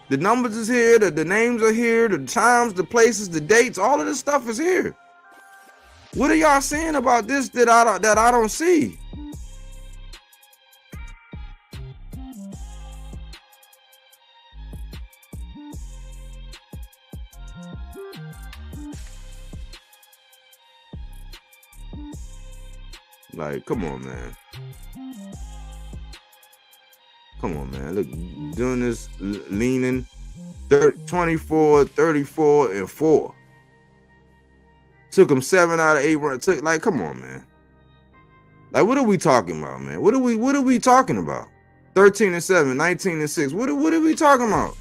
The numbers is here. The names are here. The times, the places, the dates, all of this stuff is here. What are y'all saying about this that I don't see? Like, come on, man. Come on, man. Look, doing this, leaning 24, 34, and 4. Took him 7 out of 8 runs. Like, come on, man. Like, what are we talking about, man? What are we talking about? 13-7, 19-6. What are we talking about?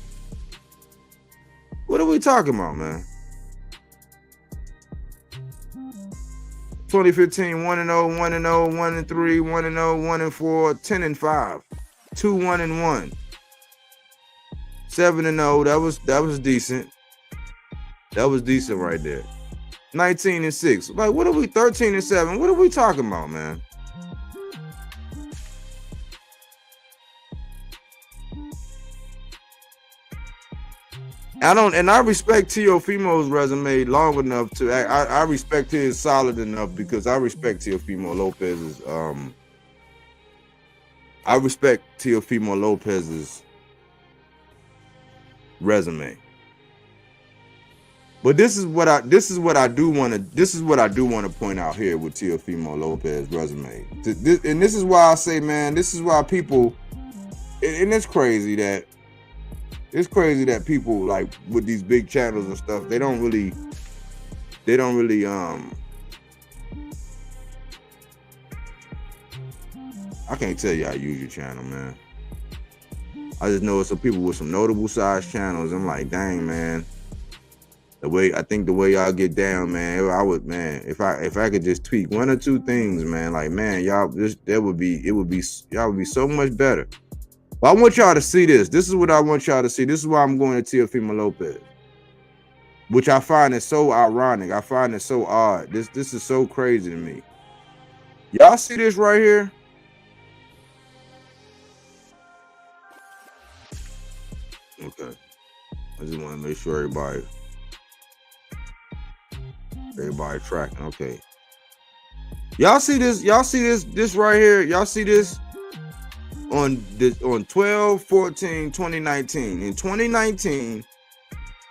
What are we talking about, man? 2015, 1-0, 1-0, 1-3, 1-0, 1-4, 10-5, 2-1-1, 7-0. That was decent. That was decent right there. 19-6. Like, what are we? 13-7. What are we talking about, man? I respect Teofimo's resume long enough to I respect his solid enough because I respect Teofimo Lopez's resume. But this is what I do want to point out here with Teofimo Lopez's resume. And this is why I say, man, this is why people, and it's crazy that people like with these big channels and stuff, they don't really I can't tell you how to use your channel, man. I just know some people with some notable size channels. I'm like, dang, man. The way y'all get down, man, if I could just tweak 1 or 2 things, man, like, man, y'all would be so much better. But I want y'all to see this. This is what I want y'all to see. This is why I'm going to Teofimo Lopez, which I find is so ironic. I find it so odd. This is so crazy to me. Y'all see this right here? Okay. I just want to make sure everybody tracking. Okay. Y'all see this? Y'all see this right here? Y'all see this? On 12/14/2019. In 2019,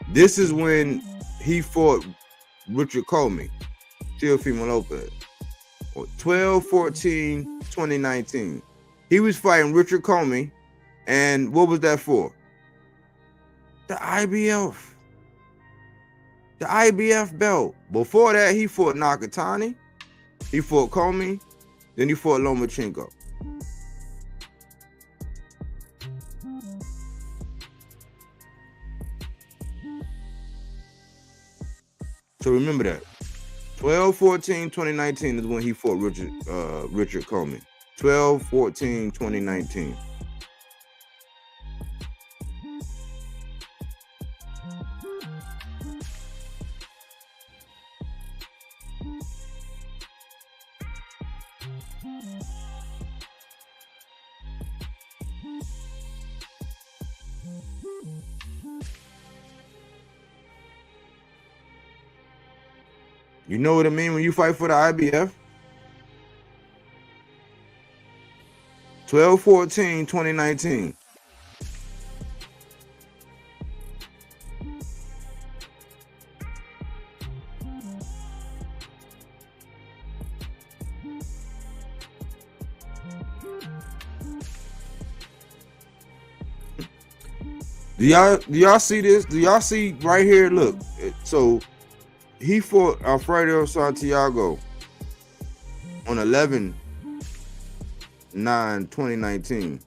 this is when he fought Richard Comey, Teofimo Lopez. On 12/14/2019, he was fighting Richard Comey, and what was that for? The IBF belt. Before that, he fought Nakatani, he fought Comey, then he fought Lomachenko. So remember that. 12/14/2019 is when he fought Richard Comey. 12/14/2019. You know what I mean when you fight for the IBF? 12/14/2019. Do y'all see this? Do y'all see right here? Look, so he fought Alfredo Santiago on 11/9/2019.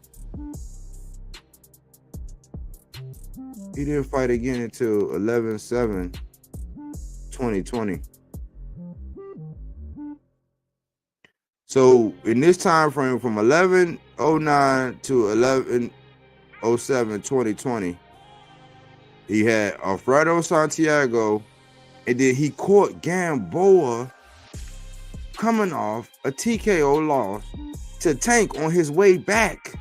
He didn't fight again until 11/7/2020. So in this time frame from 11/09 to 11/07/2020, he had Alfredo Santiago, and then he caught Gamboa coming off a TKO loss to Tank on his way back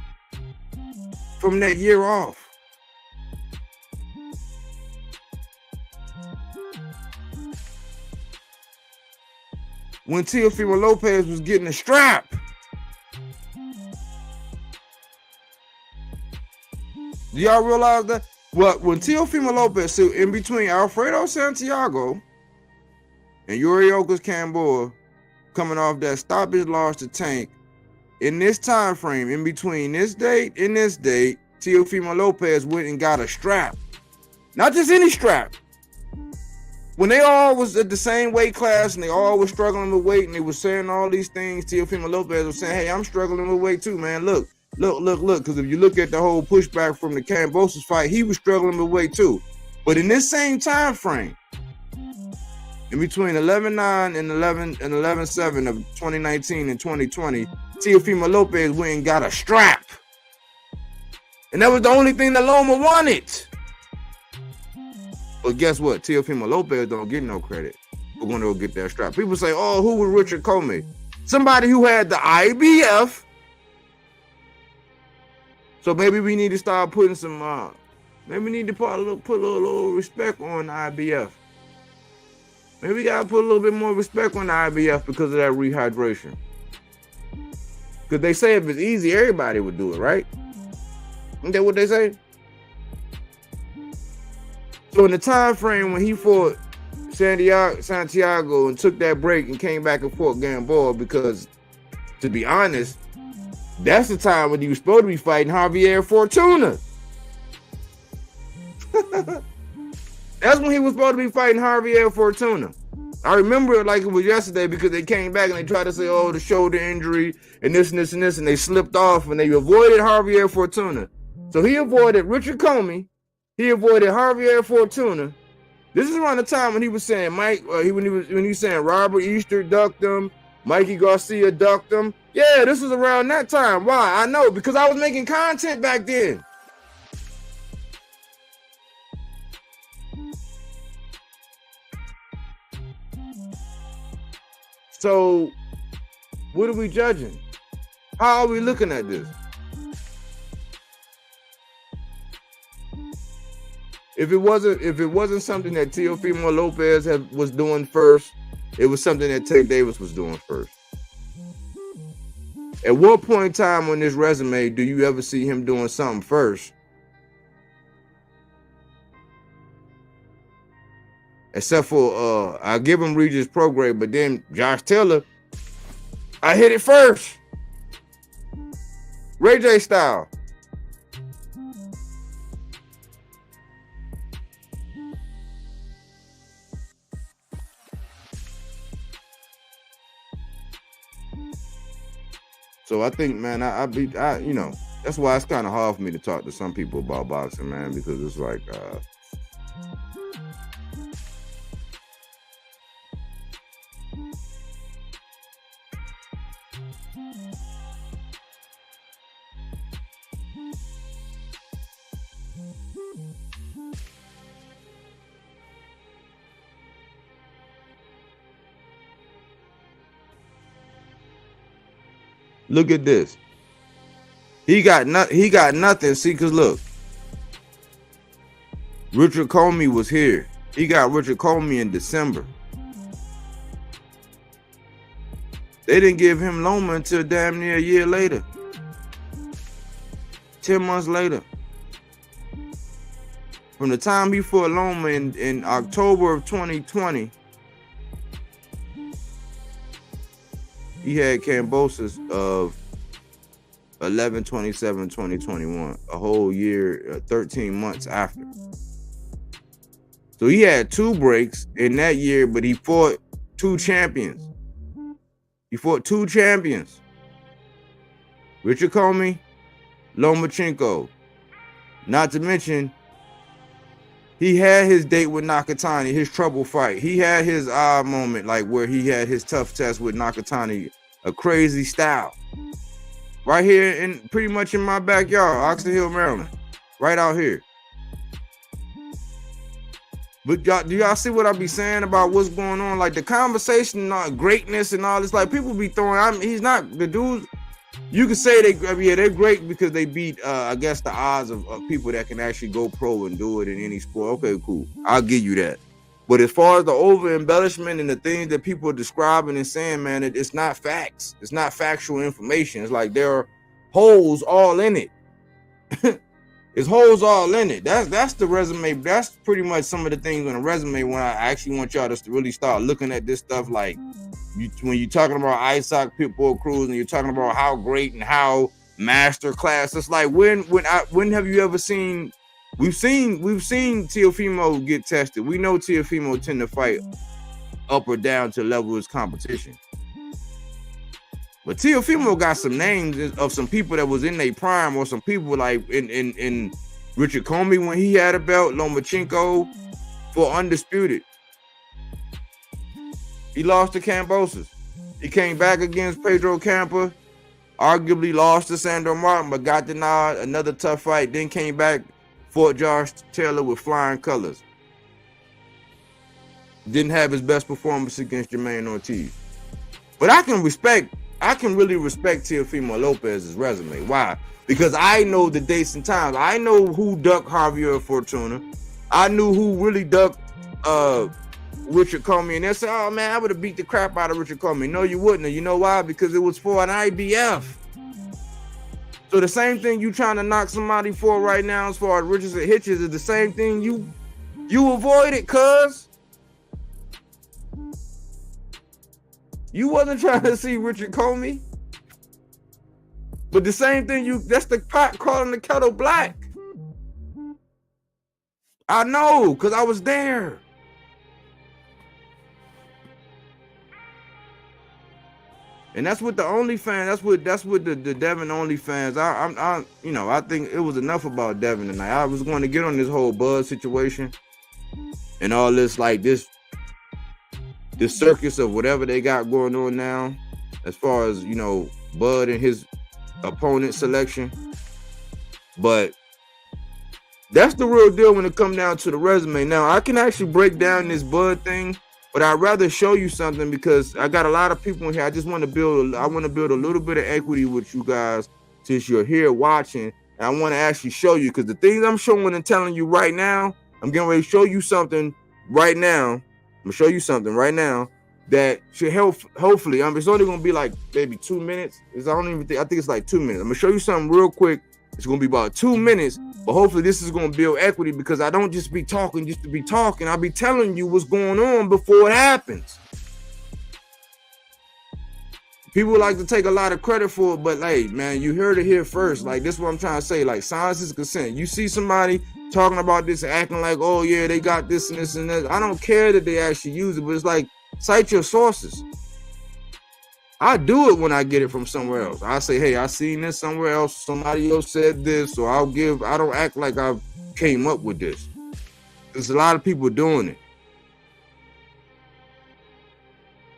from that year off. When Teofimo Lopez was getting a strap. Do y'all realize that? Well, when Teofimo Lopez, so in between Alfredo Santiago and Yuriokas Gamboa coming off that stoppage loss to Tank, in this time frame, in between this date and this date, Teofimo Lopez went and got a strap. Not just any strap. When they all was at the same weight class and they all was struggling with weight and they was saying all these things, Teofimo Lopez was saying, hey, I'm struggling with weight too, man. Look. Because if you look at the whole pushback from the Kambosos fight, he was struggling with weight too. But in this same time frame, in between 11/9 and 11/7 of 2019 and 2020, Teofimo Lopez went and got a strap. And that was the only thing that Loma wanted. But guess what? Teofimo Lopez don't get no credit for going to go get that strap. People say, oh, who was Richard Comey? Somebody who had the IBF. So maybe we need to start putting some, maybe we need to put a little respect on the IBF. Maybe we got to put a little bit more respect on the IBF because of that rehydration. Because they say if it's easy, everybody would do it, right? Isn't that what they say? So in the time frame when he fought Santiago and took that break and came back and fought Gamboa, because to be honest, that's the time when he was supposed to be fighting Javier Fortuna. That's when he was supposed to be fighting Javier Fortuna. I remember it like it was yesterday because they came back and they tried to say, oh, the shoulder injury and this and this and this, and they slipped off and they avoided Javier Fortuna. So he avoided Richard Comey. He avoided Javier Fortuna. This is around the time when he was saying when he was saying Robert Easter ducked him, Mikey Garcia ducked him. Yeah, this was around that time. Why? I know, because I was making content back then. So, what are we judging? How are we looking at this? If it wasn't something that Teofimo Lopez was doing first, it was something that Tank Davis was doing first. At what point in time on this resume do you ever see him doing something first? Except for I give him Regis Prograde, but then Josh Taylor, I hit it first. Ray J style. So I think, man, you know, that's why it's kind of hard for me to talk to some people about boxing, man, because it's like, look at this. He got nothing. See, because look, Richard Comey was here. He got Richard Comey in December. They didn't give him Loma until damn near a year later. 10 months later. From the time he fought Loma in October of 2020, he had Kambosos of 11/27/2021, a whole year, 13 months after. So he had 2 breaks in that year, but he fought 2 champions. He fought 2 champions. Richard Comey, Lomachenko. Not to mention, he had his date with Nakatani, his trouble fight. He had his moment, like where he had his tough test with Nakatani, a crazy style. Right here in pretty much in my backyard, Oxon Hill, Maryland. Right out here. But do y'all see what I be saying about what's going on? Like the conversation on greatness and all this, like people be throwing, he's not the dudes. You can say they're great because they beat, I guess, the odds of people that can actually go pro and do it in any sport. Okay, cool. I'll give you that. But as far as the over embellishment and the things that people are describing and saying, man, it's not facts. It's not factual information. It's like there are holes all in it. It's holes all in it. That's the resume. That's pretty much some of the things on the resume when I actually want y'all to really start looking at this stuff. Like when you're talking about S.I.C, Pitbull Cruz, and you're talking about how great and how master class. It's like when have you ever seen? We've seen Teofimo get tested. We know Teofimo tend to fight up or down to level of his competition. But Teofimo got some names of some people that was in their prime, or some people like in Richard Comey when he had a belt, Lomachenko for undisputed. He lost to Cambosis. He came back against Pedro Campa, arguably lost to Sandro Martin, but got the nod, another tough fight, then came back, fought Josh Taylor with flying colors. Didn't have his best performance against Jermaine Ortiz. But I can really respect Teofimo Lopez's resume. Why? Because I know the dates and times. I know who ducked Javier Fortuna. I knew who really ducked Richard Comey. And they said, oh man, I would have beat the crap out of Richard Comey. No, you wouldn't. And you know why? Because it was for an IBF. So the same thing you trying to knock somebody for right now as far as Richards and Hitches is the same thing you avoided, cuz. You wasn't trying to see Richard Comey. But the same thing that's the pot calling the kettle black. I know, because I was there. And that's what the OnlyFans, that's what the Devin OnlyFans. I think it was enough about Devin tonight. I was going to get on this whole Bud situation and all this, like this circus of whatever they got going on now, as far as, Bud and his opponent selection. But that's the real deal when it comes down to the resume. Now, I can actually break down this Bud thing, but I'd rather show you something because I got a lot of people in here. I want to build a little bit of equity with you guys since you're here watching. And I want to actually show you, because the things I'm showing and telling you right now, I'm getting ready to show you something right now. I'm gonna show you something right now that should help. Hopefully, it's only gonna be like maybe 2 minutes. I think it's like 2 minutes. I'm gonna show you something real quick. It's gonna be about 2 minutes, but hopefully this is gonna build equity because I don't just be talking just to be talking. I'll be telling you what's going on before it happens. People like to take a lot of credit for it, but hey, man, you heard it here first. Like, this is what I'm trying to say. Like, silence is consent. You see somebody talking about this and acting like, oh yeah, they got this and this and that. I don't care that they actually use it, but it's like, cite your sources. I do it when I get it from somewhere else. I say, hey, I seen this somewhere else. Somebody else said this, so I don't act like I came up with this. There's a lot of people doing it.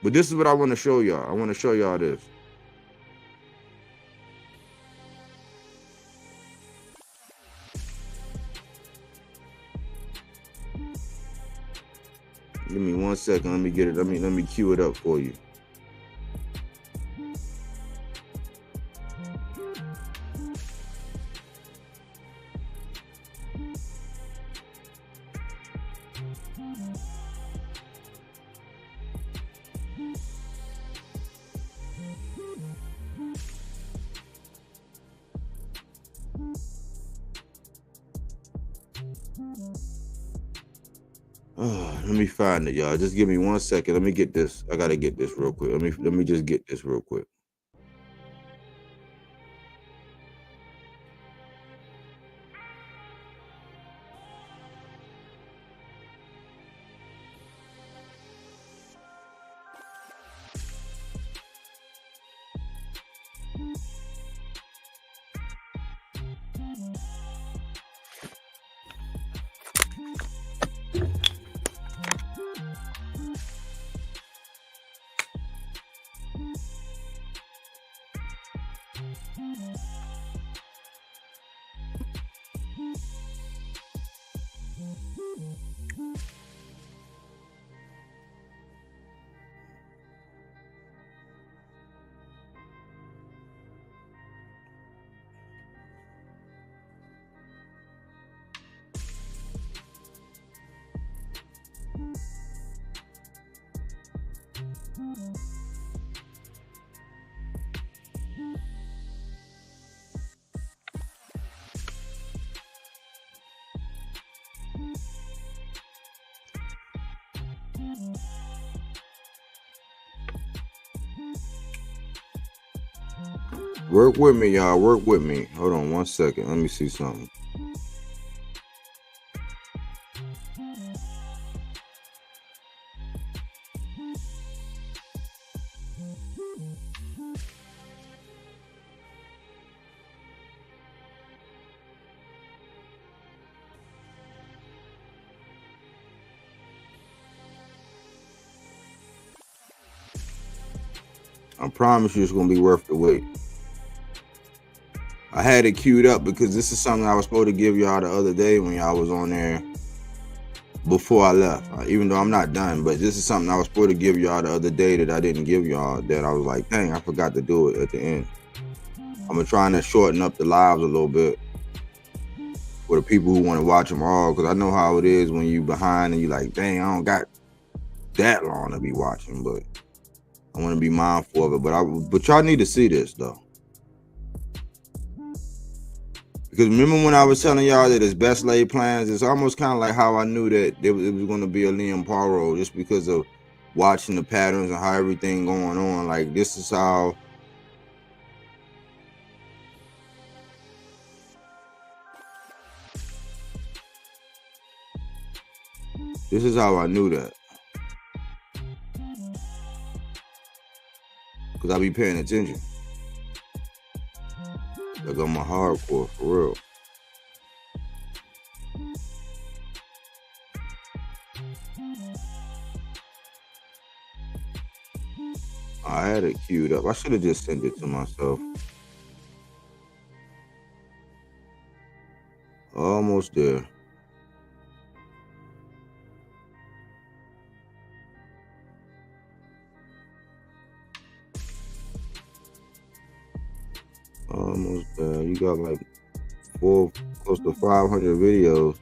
But this is what I want to show y'all. I want to show y'all this. Give me 1 second. Let me get it. Let me cue it up for you. Let me find it, y'all. Just give me 1 second. Let me get this. I gotta get this real quick. Let me just get this real quick. Work with me, y'all. Work with me. Hold on 1 second. Let me see something. I promise you it's going to be worth the wait. I had it queued up because this is something I was supposed to give y'all the other day when y'all was on there before I left. Even though I'm not done, but this is something I was supposed to give y'all the other day that I didn't give y'all, that I was like, dang, I forgot to do it at the end. I'm trying to shorten up the lives a little bit for the people who want to watch them all, because I know how it is when you behind and you like, dang, I don't got that long to be watching, but I want to be mindful of it. But y'all need to see this though. Because remember when I was telling y'all that it's best laid plans, it's almost kind of like how I knew that it was going to be a Liam Poirot, just because of watching the patterns and how everything going on. Like, this is how I knew that. Because I be paying attention. Like, I'm a hardcore, for real. I had it queued up. I should have just sent it to myself. Almost there. Almost there. You got like close to 500 videos.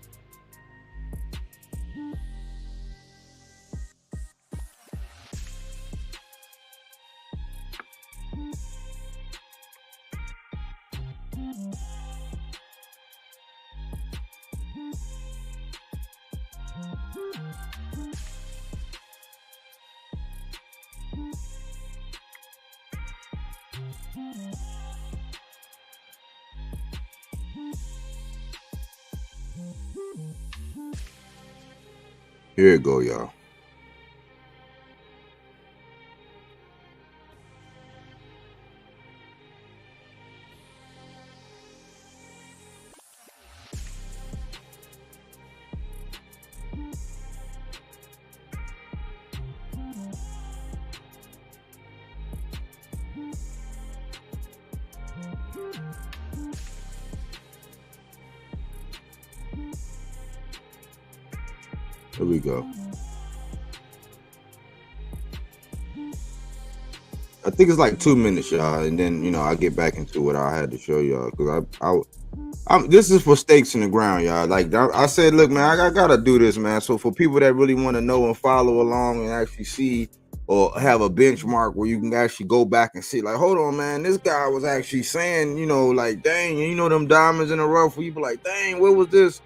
Here it go, y'all. Here we go. I think it's like 2 minutes, y'all, and then I get back into what I had to show y'all, because this is for stakes in the ground, y'all. Like I said, look, man, I gotta do this, man. So for people that really want to know and follow along and actually see or have a benchmark where you can actually go back and see, like, hold on, man, this guy was actually saying, like, dang, them diamonds in the rough, where you be like, dang, what was this?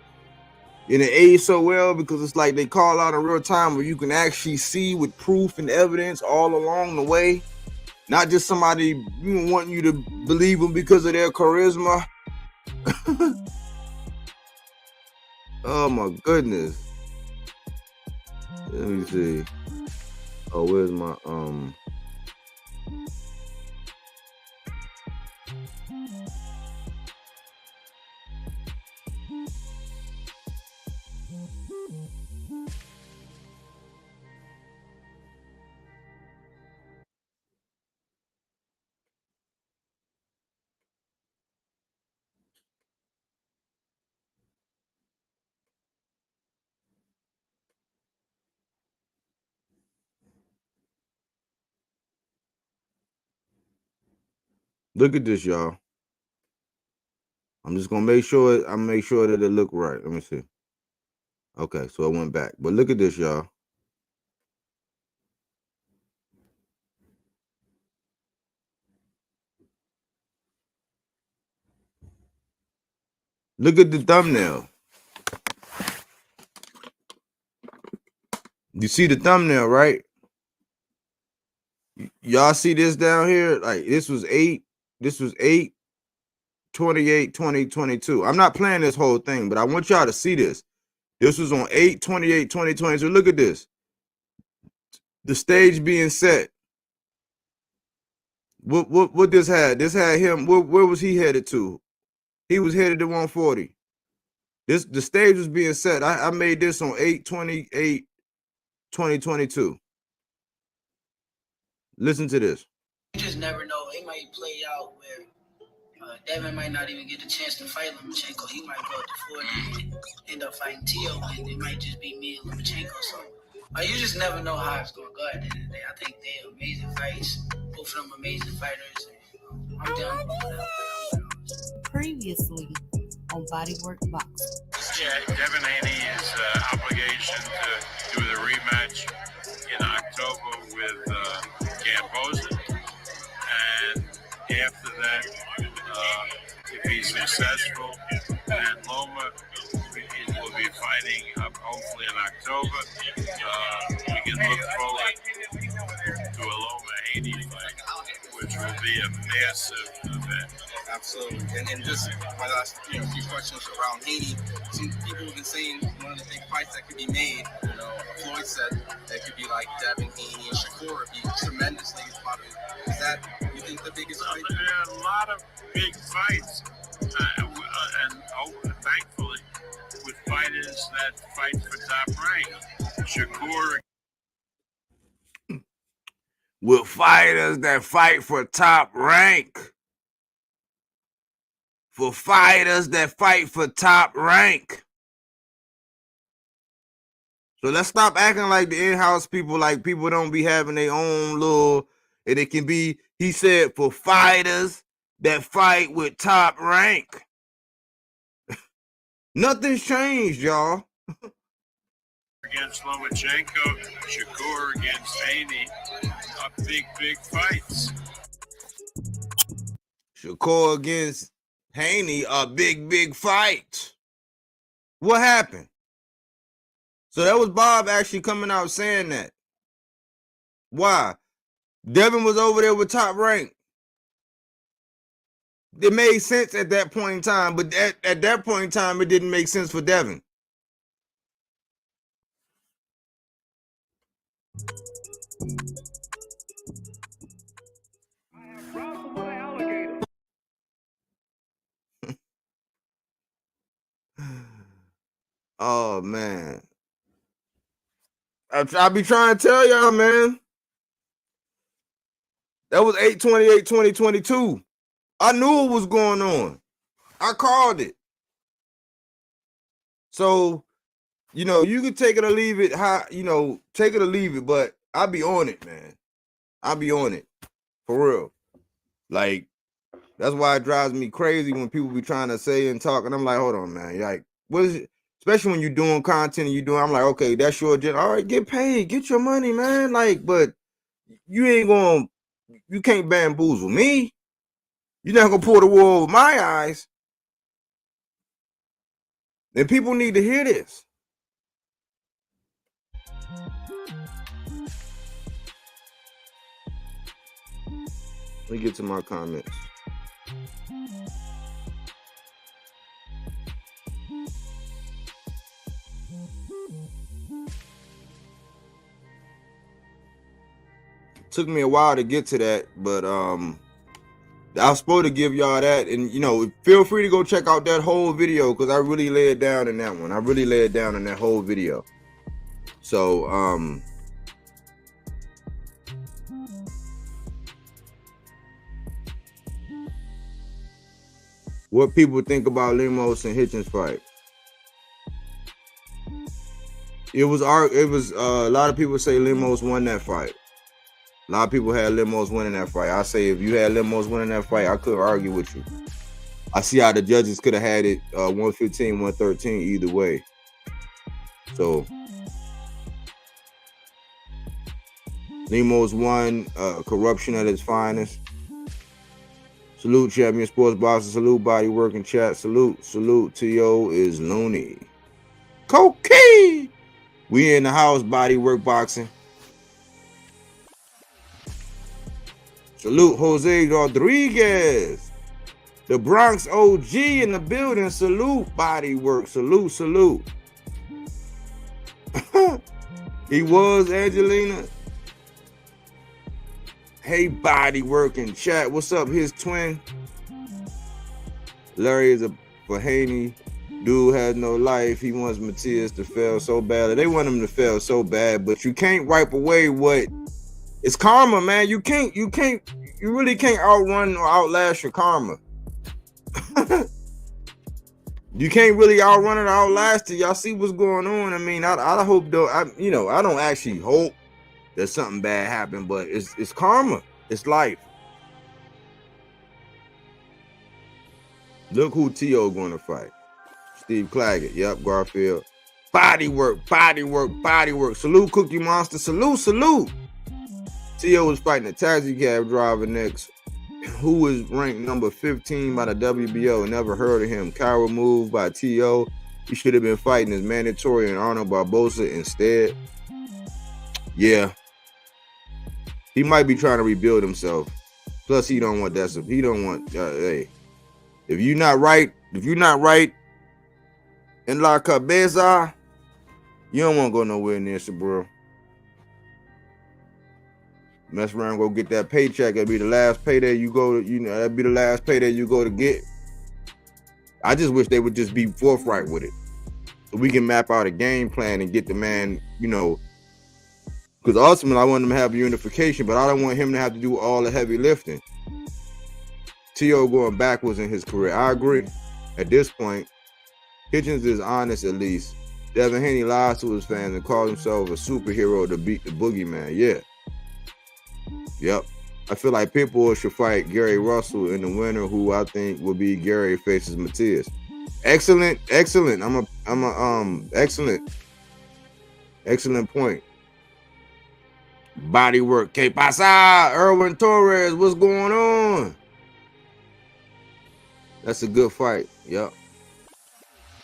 And it aids so well because it's like they call out in real time where you can actually see with proof and evidence all along the way. Not just somebody wanting you to believe them because of their charisma. Oh my goodness. Let me see. Oh, where's my look at this, y'all. I'm just gonna make sure that it look right. Let me see. Okay, so I went back. But look at this, y'all. Look at the thumbnail. You see the thumbnail, right? Y'all see this down here? Like, this was 8. This was 8/28/2022. I'm not playing this whole thing, but I want y'all to see this. This was on 8/28/2022. Look at this. The stage being set. What this had? This had him. Where was he headed to? He was headed to 140. The stage was being set. I made this on 8/28/2022. Listen to this. You just never know. It might play out where Devin might not even get a chance to fight Lomachenko. He might go up to 40 and end up fighting Teo, and it might just be me and Lomachenko. So you just never know how it's going to go at the end of the day. I think they're amazing fights. Both of them amazing fighters. I'm down with that. Previously on Bodywork Box. Yeah, Devin Haney's obligation to do the rematch in October with Gamboza. And after that, if he's successful, then Loma will be fighting hopefully in October. We can look forward to a Loma Haney fight, which will be a massive event. Absolutely. And just my last few questions around Haney. Some people have been saying one of the big fights that could be made, Floyd said that could be like Devin Haney and Shakur would be tremendously popular. Is that, you think, the biggest fight? There are a lot of big fights, and thankfully, with fighters that fight for top rank. Shakur. With fighters that fight for top rank. For fighters that fight for top rank. So let's stop acting like the in-house people, like people don't be having their own little, and it can be, he said, for fighters that fight with top rank. Nothing's changed, y'all. Against Lomachenko, Shakur against Haney are big fights. Shakur against Haney are big fights. What happened? So that was Bob actually coming out saying that. Why? Devin was over there with top rank. It made sense at that point in time, but at that point in time, it didn't make sense for Devin. Oh, man. I be trying to tell y'all, man. That was 8/28/2022. I knew what was going on. I called it. So, you can take it or leave it, take it or leave it, but I'll be on it, man. I'll be on it. For real. Like, that's why it drives me crazy when people be trying to say and talk, and I'm like, hold on, man. Like, what is it? Especially when you're doing content and I'm like, okay, that's your agenda. All right, get paid. Get your money, man. Like, but you can't bamboozle me. You're not going to pull the wool over my eyes. And people need to hear this. Let me get to my comments. Took me a while to get to that, but I was supposed to give y'all that, and feel free to go check out that whole video because I really lay it down in that one. I really lay it down in that whole video. So what people think about Lemos and Hitchens fight? It was a lot of people say Lemos won that fight. A lot of people had Lemos winning that fight. I say if you had Lemos winning that fight, I couldn't argue with you. I see how the judges could have had it 115, 113 either way. So Lemos won, corruption at its finest. Salute Champion Sports Boxing. Salute Body Working Chat. Salute. T.O. is loony. Cocaine. We in the house, Body Work Boxing. Salute Jose Rodriguez. The Bronx OG in the building. Salute Bodywork. Salute, salute. He was Angelina. Hey, Bodywork in chat. What's up, his twin? Larry is a Haney. Dude has no life. He wants Matias to fail so badly. They want him to fail so bad, but you can't wipe away what it's karma, man. You really can't outrun or outlast your karma. You can't really outrun it or outlast it. Y'all see what's going on. I mean, I hope though, I don't actually hope that something bad happened, but it's karma. It's life. Look who T.O. going to fight. Steve Claggett. Yep, Garfield. Bodywork, bodywork, bodywork. Salute, Cookie Monster. Salute, salute. T.O. was fighting a taxi cab driver next, who was ranked number 15 by the WBO. Never heard of him. Coward move by T.O. He should have been fighting as mandatory and Arnold Barbosa instead. Yeah. He might be trying to rebuild himself. Plus, he don't want that. He don't want, hey. If you're not right in La Cabeza, you don't want to go nowhere near Subriel. Mess around, go get that paycheck. That'll be the last payday you go to, that'll be the last payday you go to get. I just wish they would just be forthright with it. So we can map out a game plan and get the man, because ultimately I want him to have unification, but I don't want him to have to do all the heavy lifting. T.O. going backwards in his career. I agree. At this point, Hitchens is honest at least. Devin Haney lies to his fans and calls himself a superhero to beat the boogeyman. Yeah. Yep. I feel like Pitbull should fight Gary Russell in the winner, who I think will be Gary faces Matias. Excellent. Excellent point. Bodywork. Que pasa? Erwin Torres, what's going on? That's a good fight. Yep.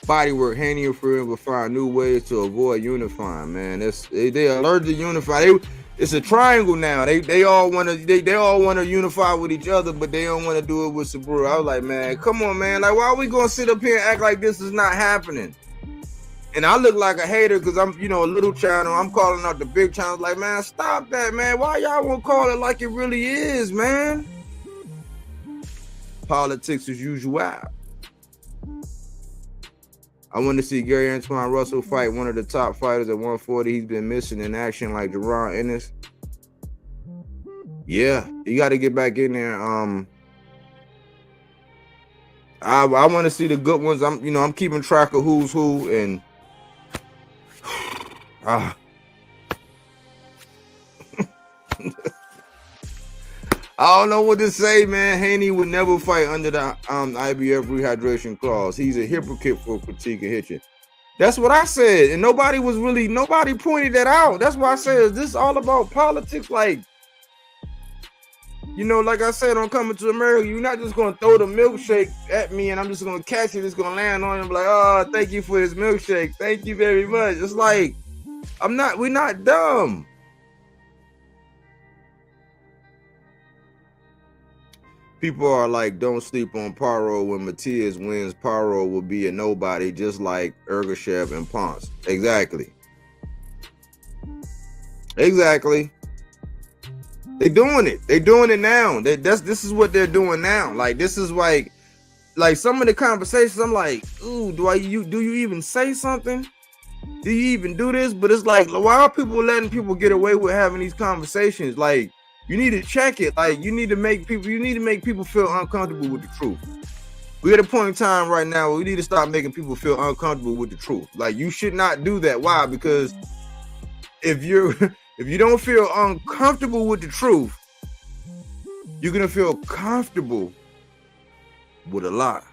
Bodywork. Haney and Fury will find new ways to avoid unifying, man. They allergic to unify. It's a triangle now. They all want to unify with each other, but they don't want to do it with Subriel. I was like, man, come on, man. Like, why are we gonna sit up here and act like this is not happening? And I look like a hater because I'm, a little channel. I'm calling out the big channels. Like, man, stop that, man. Why y'all won't call it like it really is, man? Politics as usual. I want to see Gary Antoine Russell fight one of the top fighters at 140. He's been missing in action like Jerron Ennis. Yeah, you got to get back in there. I want to see the good ones. I'm keeping track of who's who, and I don't know what to say, man. Haney would never fight under the IBF rehydration clause. He's a hypocrite for critiquing Hitchens. That's what I said, and nobody pointed that out. That's why I said, is this all about politics? Like, like I said on Coming to America, you're not just gonna throw the milkshake at me and I'm just gonna catch it. It's gonna land on him like, oh, thank you for this milkshake. Thank you very much. It's like, we're not dumb. People are like, don't sleep on Paro. When Matias wins, Paro will be a nobody, just like Ergashev and Ponce. Exactly. They're doing it. They're doing it now. This is what they're doing now. Like, this is like some of the conversations, I'm like, ooh, do you even say something? Do you even do this? But it's like, why are people letting people get away with having these conversations? Like, you need to check it. Like, you need to make people feel uncomfortable with the truth. We're at a point in time right now where we need to stop making people feel uncomfortable with the truth. Like, you should not do that. Why? Because if you don't feel uncomfortable with the truth, you're gonna feel comfortable with a lie.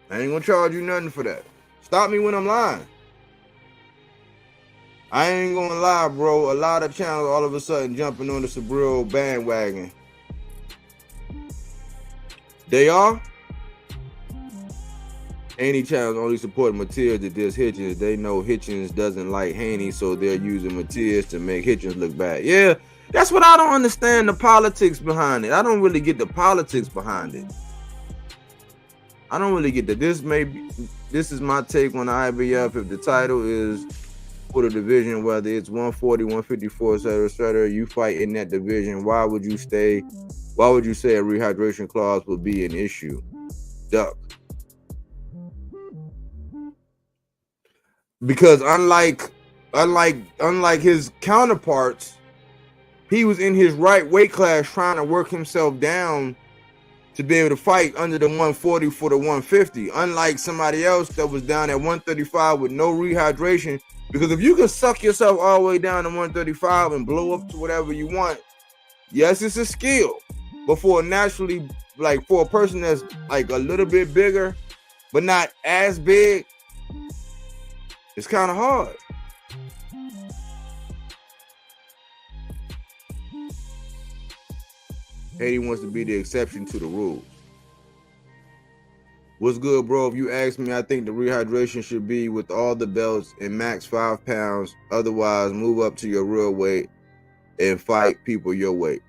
I ain't gonna charge you nothing for that. Stop me when I'm lying. I ain't gonna lie, bro. A lot of channels all of a sudden jumping on the Subriel bandwagon. They are. Any channels only support Matias that does Hitchens. They know Hitchens doesn't like Haney, so they're using Matias to make Hitchens look bad. Yeah, That's what I don't understand, the politics behind it. I don't really get the politics behind it. I don't really get that. This is my take on the IBF. If the title is for the division, whether it's 140, 154, etc., you fight in that division, why would you say a rehydration clause would be an issue? Duck. Because unlike his counterparts, he was in his right weight class trying to work himself down to be able to fight under the 140 for the 150. Unlike somebody else that was down at 135 with no rehydration. Because if you can suck yourself all the way down to 135 and blow up to whatever you want, yes, it's a skill. But for a person that's like a little bit bigger, but not as big, it's kind of hard. Haiti wants to be the exception to the rule. What's good, bro? If you ask me, I think the rehydration should be with all the belts and max 5 pounds. Otherwise, move up to your real weight and fight people your weight.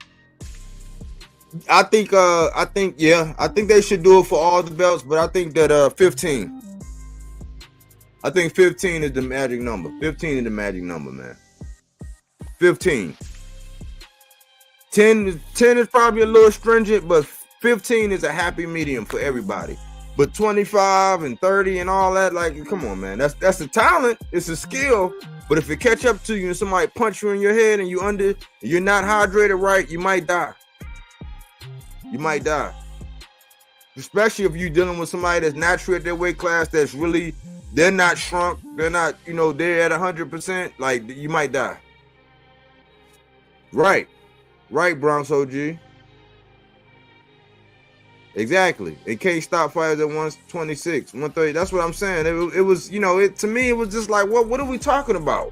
I think they should do it for all the belts, but I think that 15. I think 15 is the magic number. 15 is the magic number, man. 15. 10 is probably a little stringent, but 15 is a happy medium for everybody. But 25 and 30 and all that, like, come on, man. That's a talent. It's a skill. But if it catch up to you and somebody punch you in your head and you're not hydrated right, you might die. You might die. Especially if you're dealing with somebody that's naturally at their weight class, that's really, they're not shrunk. They're not, they're at 100%. Like, you might die. Right, Bronx OG. Exactly. It can't stop fighters at 126, 130. That's what I'm saying. It was, to me, it was just like, what are we talking about?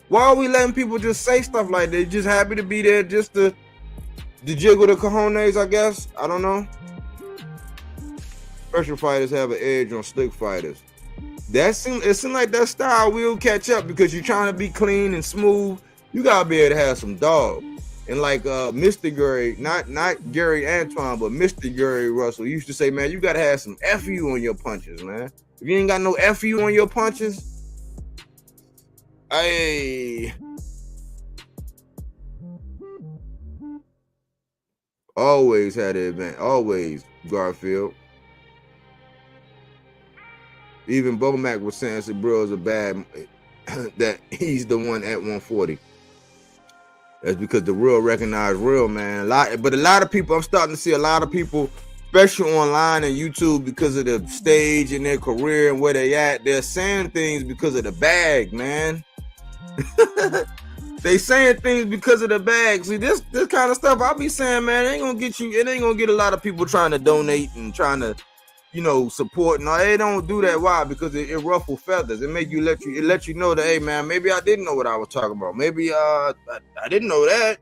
Why are we letting people just say stuff like that? Just happy to be there, just to jiggle the cojones, I guess. I don't know. Special fighters have an edge on slick fighters. It seems like that style will catch up because you're trying to be clean and smooth. You gotta be able to have some dog. And like Mr. Gary, not Gary Antoine, but Mr. Gary Russell used to say, man, you gotta have some FU on your punches, man. If you ain't got no FU on your punches, hey. Always had an event. Always, Garfield. Even Bomac was saying Subriel is a bad, that he's the one at 140. That's because the real recognize real, man. But a lot of people, I'm starting to see a lot of people, especially online and YouTube, because of the stage and their career and where they at, they're saying things because of the bag, man. They saying things because of the bag. See, this kind of stuff I be saying, man, it ain't gonna get a lot of people trying to donate and trying to, support. No, they don't do that. Why? Because it ruffle feathers. It let you know that, hey, man, maybe I didn't know what I was talking about. Maybe I didn't know that.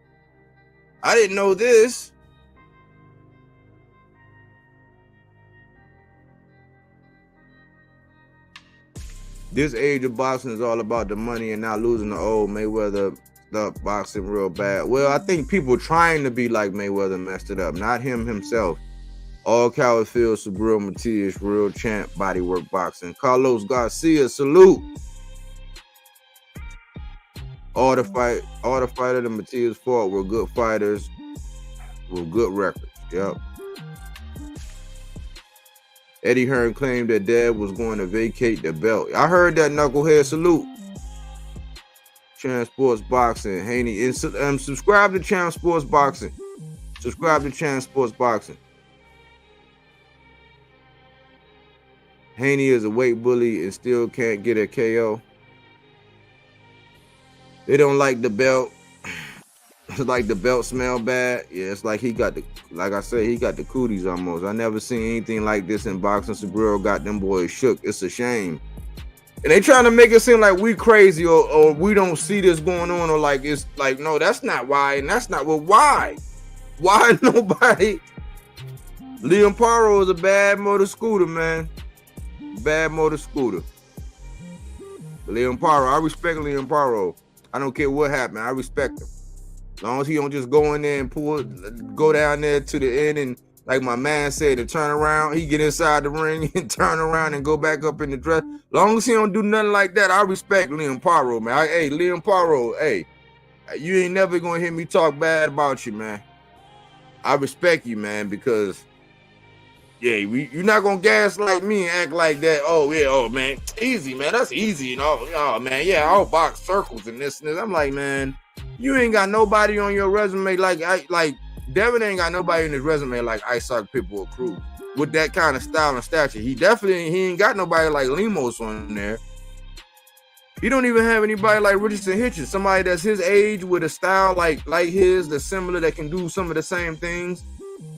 I didn't know this. This age of boxing is all about the money and not losing the old Mayweather stuff boxing real bad. Well, I think people trying to be like Mayweather messed it up, not him himself. All Coward Field, Subriel Matias, real champ, bodywork boxing. Carlos Garcia, salute. All the fighters that Matias fought were good fighters with good records. Yep. Eddie Hearn claimed that Dad was going to vacate the belt. I heard that, knucklehead. Salute. Champ Sports Boxing. Haney. And subscribe to Champ Sports Boxing. Subscribe to Champ Sports Boxing. Haney is a weight bully and still can't get a KO. They don't like the belt. It's like the belt smell bad. Yeah, it's like like I said, he got the cooties almost. I never seen anything like this in boxing. Subriel got them boys shook. It's a shame. And they trying to make it seem like we crazy or we don't see this going on, or like it's like, no, that's not why. And that's not, well, why? Why nobody? Liam Paro is a bad motor scooter, man. Bad motor scooter. Liam Paro, I respect Liam Paro. I don't care what happened. I respect him. As long as he don't just go in there and go down there to the end and, like my man said, to turn around, he get inside the ring and turn around and go back up in the dress. As long as he don't do nothing like that, I respect Liam Paro, man. Hey, Liam Paro, hey, you ain't never gonna hear me talk bad about you, man. I respect you, man, because yeah, you're not gonna gaslight me and act like that. Oh yeah, oh man, easy, man. That's easy, you know. Oh man, yeah, I'll box circles and this and this. I'm like, man, you ain't got nobody on your resume like Devin ain't got nobody in his resume like S.I.C Pitbull Crew with that kind of style and stature. He ain't got nobody like Limos on there. He don't even have anybody like Richardson Hitchens, somebody that's his age with a style like his, that's similar, that can do some of the same things,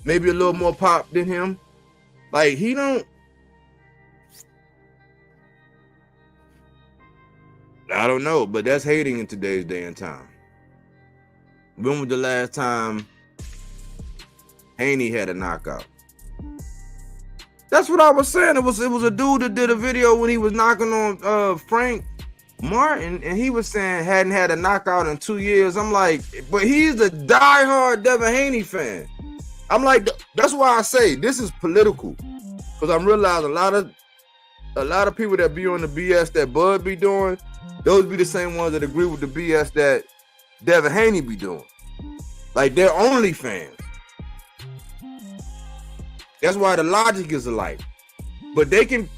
maybe a little more pop than him. Like, he don't. I don't know, but that's hating in today's day and time. When was the last time Haney had a knockout? That's what I was saying. It was a dude that did a video when he was knocking on Frank Martin, and he was saying hadn't had a knockout in 2 years. I'm like, but he's a diehard Devin Haney fan. I'm like, that's why I say this is political, because I'm realizing a lot of people that be on the BS that Bud be doing, those be the same ones that agree with the BS that Devin Haney be doing. Like, they're OnlyFans. That's why the logic is alike. But they can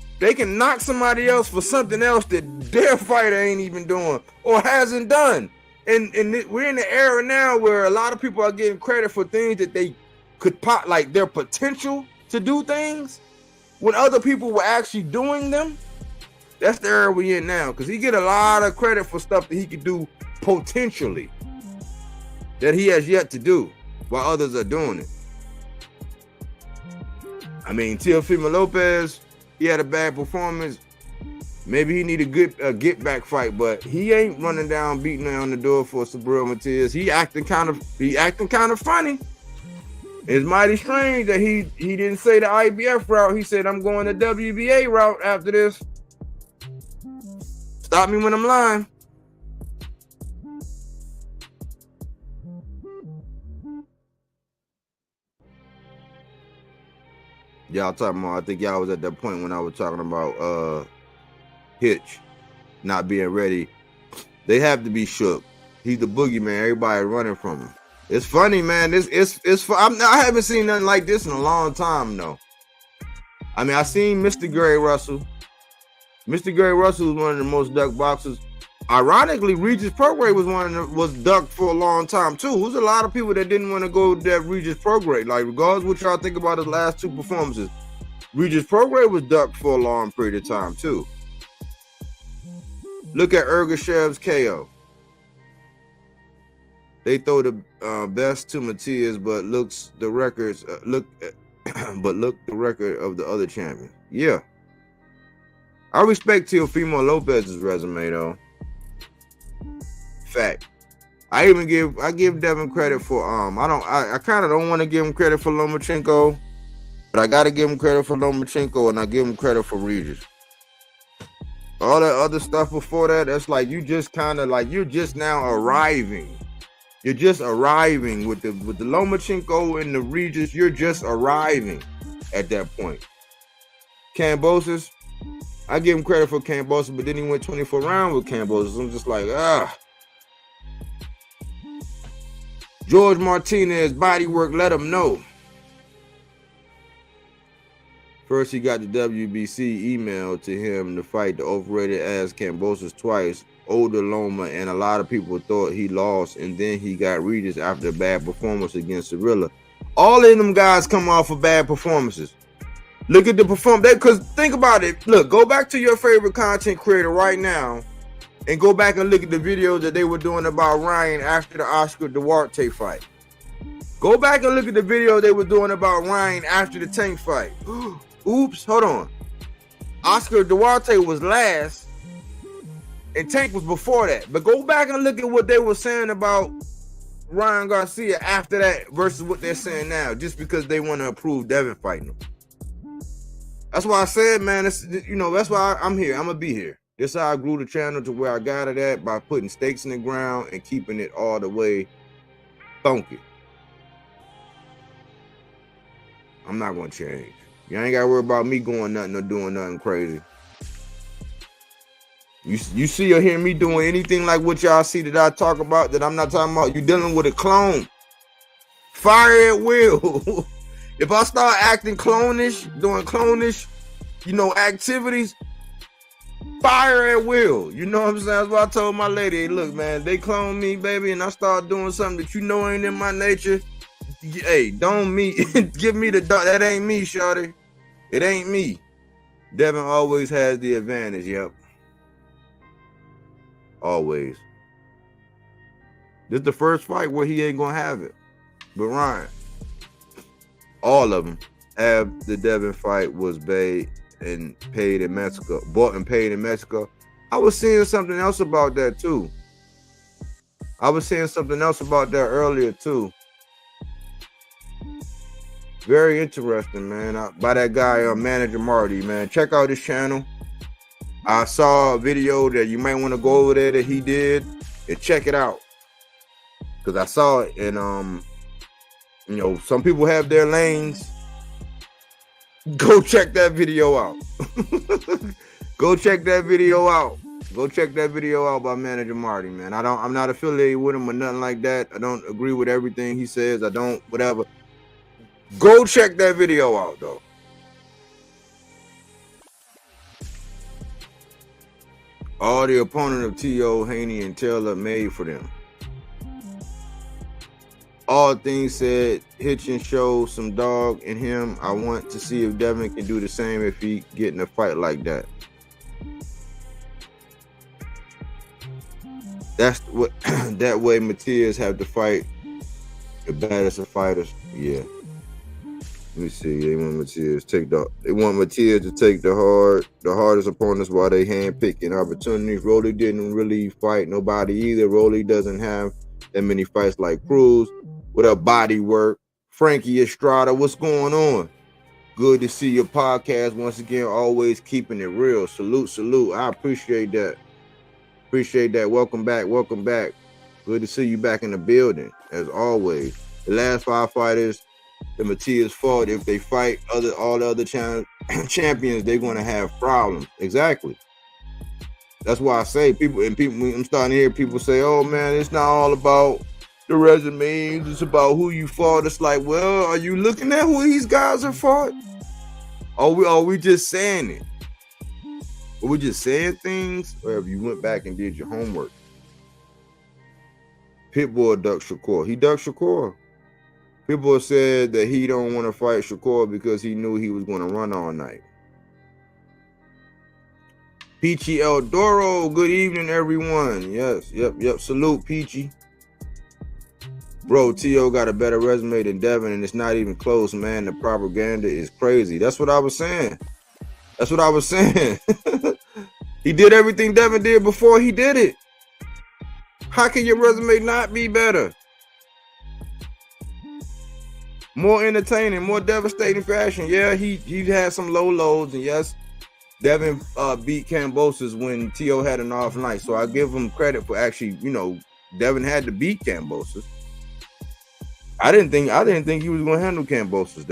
knock somebody else for something else that their fighter ain't even doing or hasn't done. And we're in the era now where a lot of people are getting credit for things that they could pop, like their potential to do things, when other people were actually doing them. That's the era we in now, because he get a lot of credit for stuff that he could do potentially that he has yet to do while others are doing it. I mean, Teofimo Lopez, he had a bad performance. Maybe he need a get back fight, but he ain't running down beating on the door for Subriel Matias. He acting kind of funny. It's mighty strange that he didn't say the IBF route. He said, I'm going the WBA route after this. Stop me when I'm lying. Y'all talking about, I think y'all was at that point when I was talking about Hitch not being ready. They have to be shook. He's the boogeyman. Everybody running from him. It's funny, man. It's fun. I haven't seen nothing like this in a long time, though. I mean, I seen Mr. Gary Russell. Mr. Gary Russell was one of the most ducked boxers. Ironically, Regis Prograis was ducked for a long time too. There's a lot of people that didn't want to go to that Regis Prograis. Like, regardless of what y'all think about his last two performances, Regis Prograis was ducked for a long period of time too. Look at Ergashev's KO. They throw the best to Matias, but look the record of the other champion. Yeah, I respect Teofimo Lopez's resume though. Fact. I give Devin credit for I kind of don't want to give him credit for Lomachenko, but I gotta give him credit for Lomachenko, and I give him credit for Regis. All that other stuff before that, that's like you just kind of like you're just now arriving. You're just arriving with the Lomachenko and the Regis. You're just arriving at that point. Kambosos, I give him credit for Kambosos, but then he went 24 rounds with Kambosos. I'm just like, George Martinez, body work, let him know. First, he got the WBC email to him to fight the overrated ass Kambosos twice, older Loma, and a lot of people thought he lost, and then he got Regis after a bad performance against Cirilla. All of them guys come off of bad performances. Look at the performance, because think about it. Look, go back to your favorite content creator right now and go back and look at the videos that they were doing about Ryan after the Oscar Duarte fight. Go back and look at the video they were doing about Ryan after the Tank fight. Oops, hold on. Oscar Duarte was last, and Tank was before that. But go back and look at what they were saying about Ryan Garcia after that versus what they're saying now, just because they want to approve Devin fighting him. That's why I said, man, that's why I'm here. I'm going to be here. This is how I grew the channel to where I got it at, by putting stakes in the ground and keeping it all the way Funky. I'm not gonna change. You ain't gotta worry about me going nothing or doing nothing crazy. You see or hear me doing anything like what y'all see that I talk about that I'm not talking about, you dealing with a clone. Fire at will. If I start acting clonish, doing clonish, activities, fire at will. You know what I'm saying? That's what I told my lady. Hey, look, man, they clone me, baby, and I start doing something that ain't in my nature. Hey, don't me. Give me the dog. That ain't me, shawty. It ain't me. Devin always has the advantage, yep. Always. This is the first fight where he ain't gonna have it. But Ryan, all of them have the Devin fight was bought and paid in Mexico. I was seeing something else about that too. Earlier too. Very interesting, man. By that guy, Manager Marty, man. Check out his channel. I saw a video that you might want to go over there that he did and check it out. Because I saw it and some people have their lanes. Go check that video out. Go check that video out by Manager Marty, man. I'm not affiliated with him or nothing like that. I don't agree with everything he says. I don't, whatever. Go check that video out, though. All the opponent of T.O., Haney, and Taylor made for them. All things said, Hitchens showed some dog in him. I want to see if Devin can do the same if he get in a fight like that. That's what that way Matias have to fight the baddest of fighters. Yeah. Let me see. They want Matias to take the hardest opponents while they handpicking opportunities. Rolly didn't really fight nobody either. Rolly doesn't have that many fights like Cruz. With her body work. Frankie Estrada, what's going on? Good to see your podcast once again. Always keeping it real. Salute. I appreciate that. Welcome back. Good to see you back in the building, as always. The last 5 fighters that Matias fought, if they fight all the other champions, they're going to have problems. Exactly. That's why I say I'm starting to hear people say, oh man, it's not all about the resumes, it's about who you fought. It's like, well, are you looking at who these guys have fought? Are we just saying it? Are we just saying things? Or have you went back and did your homework? Pitbull ducked Shakur. He ducked Shakur. Pitbull said that he don't want to fight Shakur because he knew he was going to run all night. Peachy Eldoro, good evening, everyone. Yes, yep. Salute, Peachy. Bro, T.O. got a better resume than Devin, and it's not even close, man. The propaganda is crazy. That's what I was saying. He did everything Devin did before he did it. How can your resume not be better? More entertaining, more devastating fashion. Yeah, he had some low lows, and yes, Devin beat Kambosos when T.O. had an off night. So I give him credit for actually, Devin had to beat Kambosos. I didn't think he was going to handle Kambosos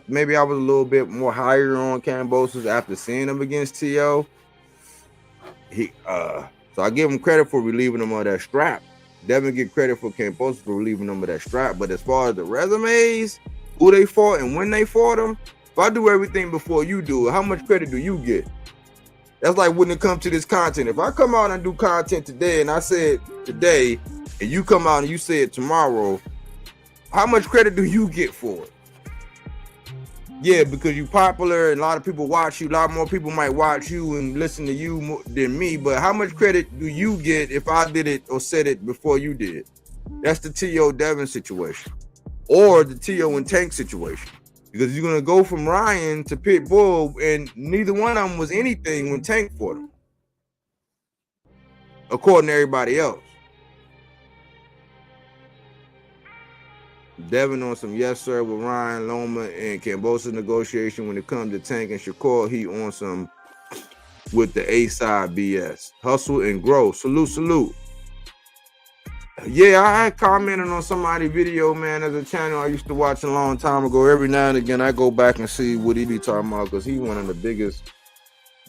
maybe I was a little bit more higher on Kambosos after seeing him against T.O. So I give him credit for relieving him of that strap. Devin get credit for Kambosos for relieving him of that strap. But as far as the resumes, who they fought and when they fought them, if I do everything before you do it, how much credit do you get? That's like when it comes to this content. If I come out and do content today and I say it today, and you come out and you say it tomorrow, how much credit do you get for it? Yeah, because you're popular and a lot of people watch you. A lot more people might watch you and listen to you more than me. But how much credit do you get if I did it or said it before you did? That's the T.O. Devin situation. Or the T.O. and Tank situation. Because you're going to go from Ryan to Pitbull, and neither one of them was anything when Tank fought him. According to everybody else. Devin on some yes sir with Ryan Loma and Kambosos negotiation. When it comes to Tank and Shakur, he on some with the A-side BS. Hustle and grow. Salute. yeah, I had commented on somebody's video, man, as a channel I used to watch a long time ago. Every now and again, I go back and see what he be talking about because he's one of the biggest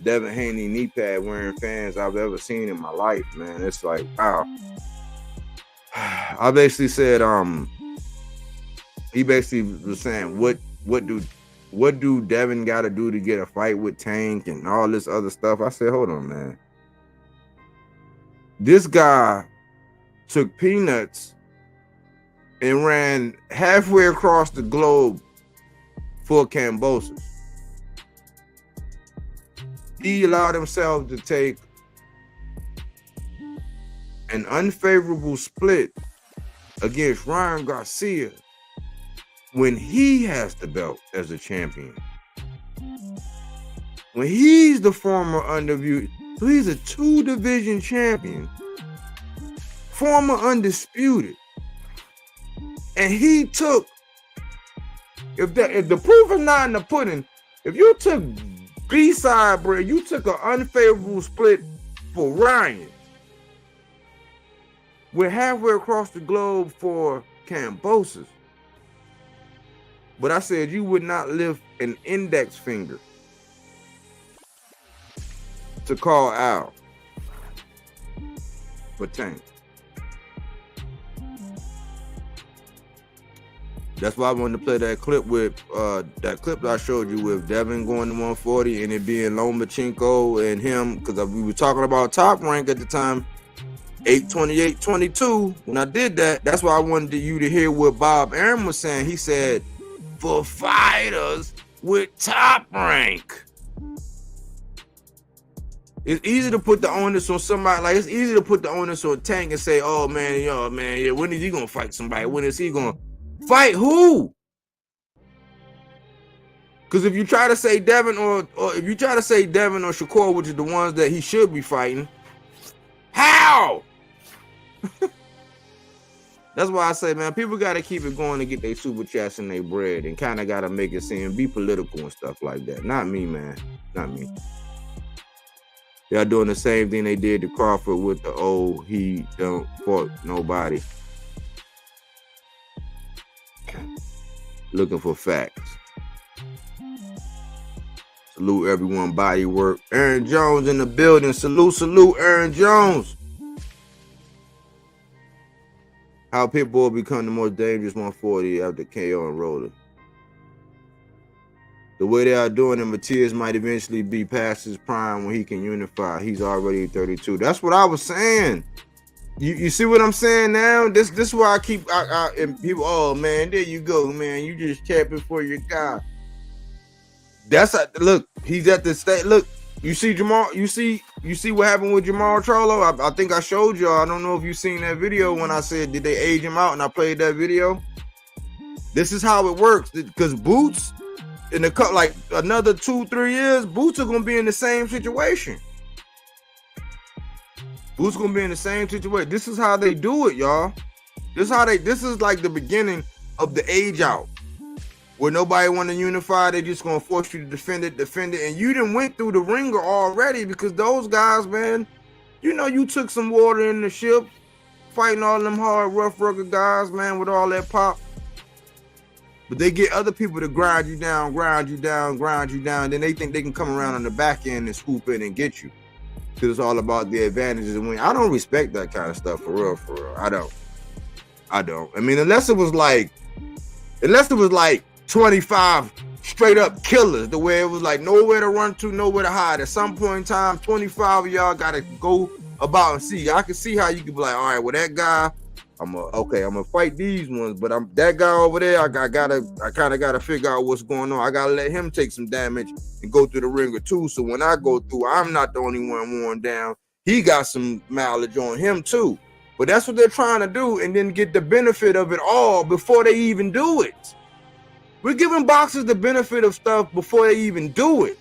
Devin Haney knee pad wearing fans I've ever seen in my life, man. It's like, wow. I basically said, he basically was saying, what do Devin got to do to get a fight with Tank and all this other stuff? I said, hold on, man. This guy took peanuts and ran halfway across the globe for Kambosos. He allowed himself to take an unfavorable split against Ryan Garcia when he has the belt as a champion. When he's the former undisputed, so he's a 2-division champion, former undisputed. And he took, if the proof is not in the pudding, if you took B-side, bro, you took an unfavorable split for Ryan. We're halfway across the globe for Kambosos. But I said you would not lift an index finger to call out for Tank. That's why I wanted to play that clip with that clip that I showed you with Devin going to 140 and it being Lomachenko and him, because we were talking about Top Rank at the time, 828-22. When I did that, that's why I wanted you to hear what Bob Arum was saying. He said, for fighters with Top Rank, it's easy to put the onus on somebody. Like, it's easy to put the onus on Tank and say, oh man, yeah, when is he gonna fight somebody? When is he gonna fight who? Because if you try to say Devin or if you try to say Devin or Shakur, which is the ones that he should be fighting, how? That's why I say, man, people got to keep it going to get their super chats and their bread and kind of got to make it seem, be political and stuff like that. Not me, man. Not me. Y'all doing the same thing they did to Crawford with the, he don't fought nobody. Looking for facts. Salute everyone, body work. Aaron Jones in the building. Salute, Aaron Jones. How Pitbull become the most dangerous 140 after KO and Roller. The way they are doing it, Matias might eventually be past his prime when he can unify. He's already 32. That's what I was saying. You see what I'm saying now? This is why I keep and people, oh man, there you go, man. You just capping for your guy. Look, he's at the state. Look, you see Jamal, you see what happened with Jamal Trollo? I think I showed y'all. I don't know if you seen that video when I said, did they age him out? And I played that video. This is how it works. Because Boots, in the cut, like another 2-3 years, Boots are gonna be in the same situation. Boots gonna be in the same situation. This is how they do it, y'all. This is like the beginning of the age out. Where nobody want to unify, they just gonna force you to defend it, and you done went through the ringer already, because those guys, man, you took some water in the ship, fighting all them hard, rough, rugged guys, man, with all that pop. But they get other people to grind you down, then they think they can come around on the back end and swoop in and get you. Because it's all about the advantages and win. I don't respect that kind of stuff, for real. I don't. I mean, unless it was like 25 straight up killers, the way it was like nowhere to run to, nowhere to hide. At some point in time, 25 of y'all gotta go about and see. I can see how you could be like, all right, well, that guy, I'm gonna fight these ones, but I'm that guy over there, I kind of gotta figure out what's going on. I gotta let him take some damage and go through the ringer too. So when I go through, I'm not the only one worn down. He got some mileage on him too. But that's what they're trying to do, and then get the benefit of it all before they even do it. We're giving boxers the benefit of stuff before they even do it.